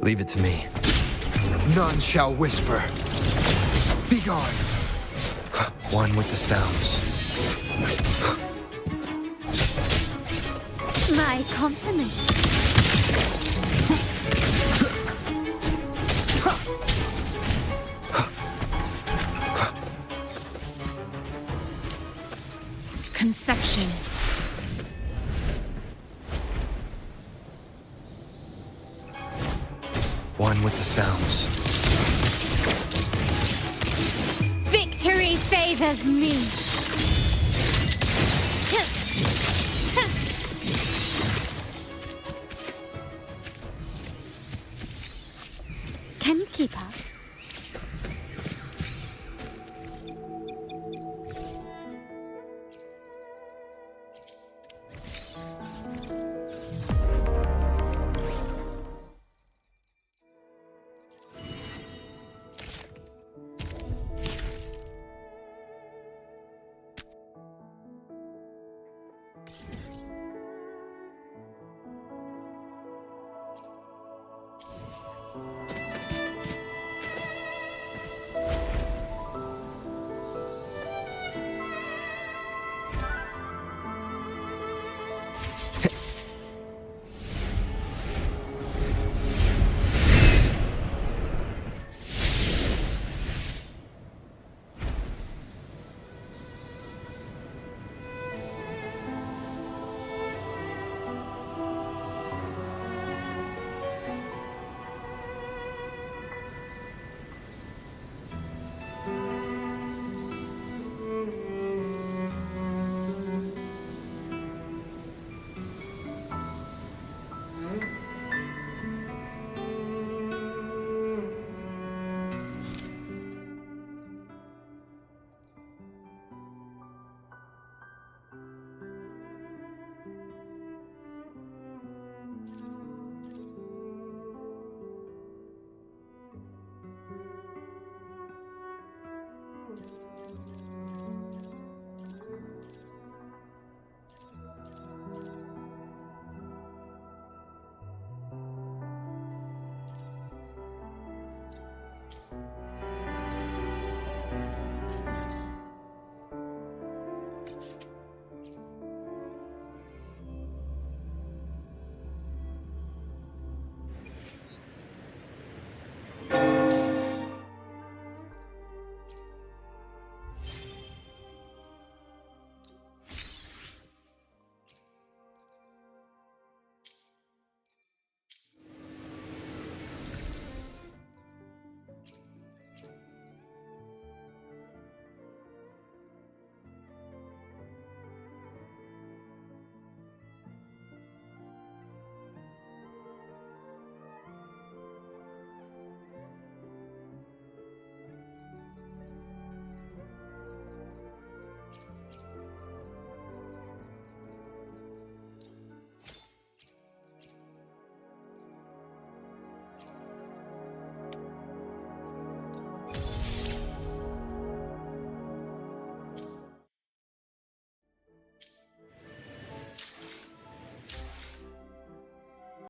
Leave it to me. None shall whisper. Be gone. One with the sounds. My compliments. Conception. One with the sounds. Victory favors me.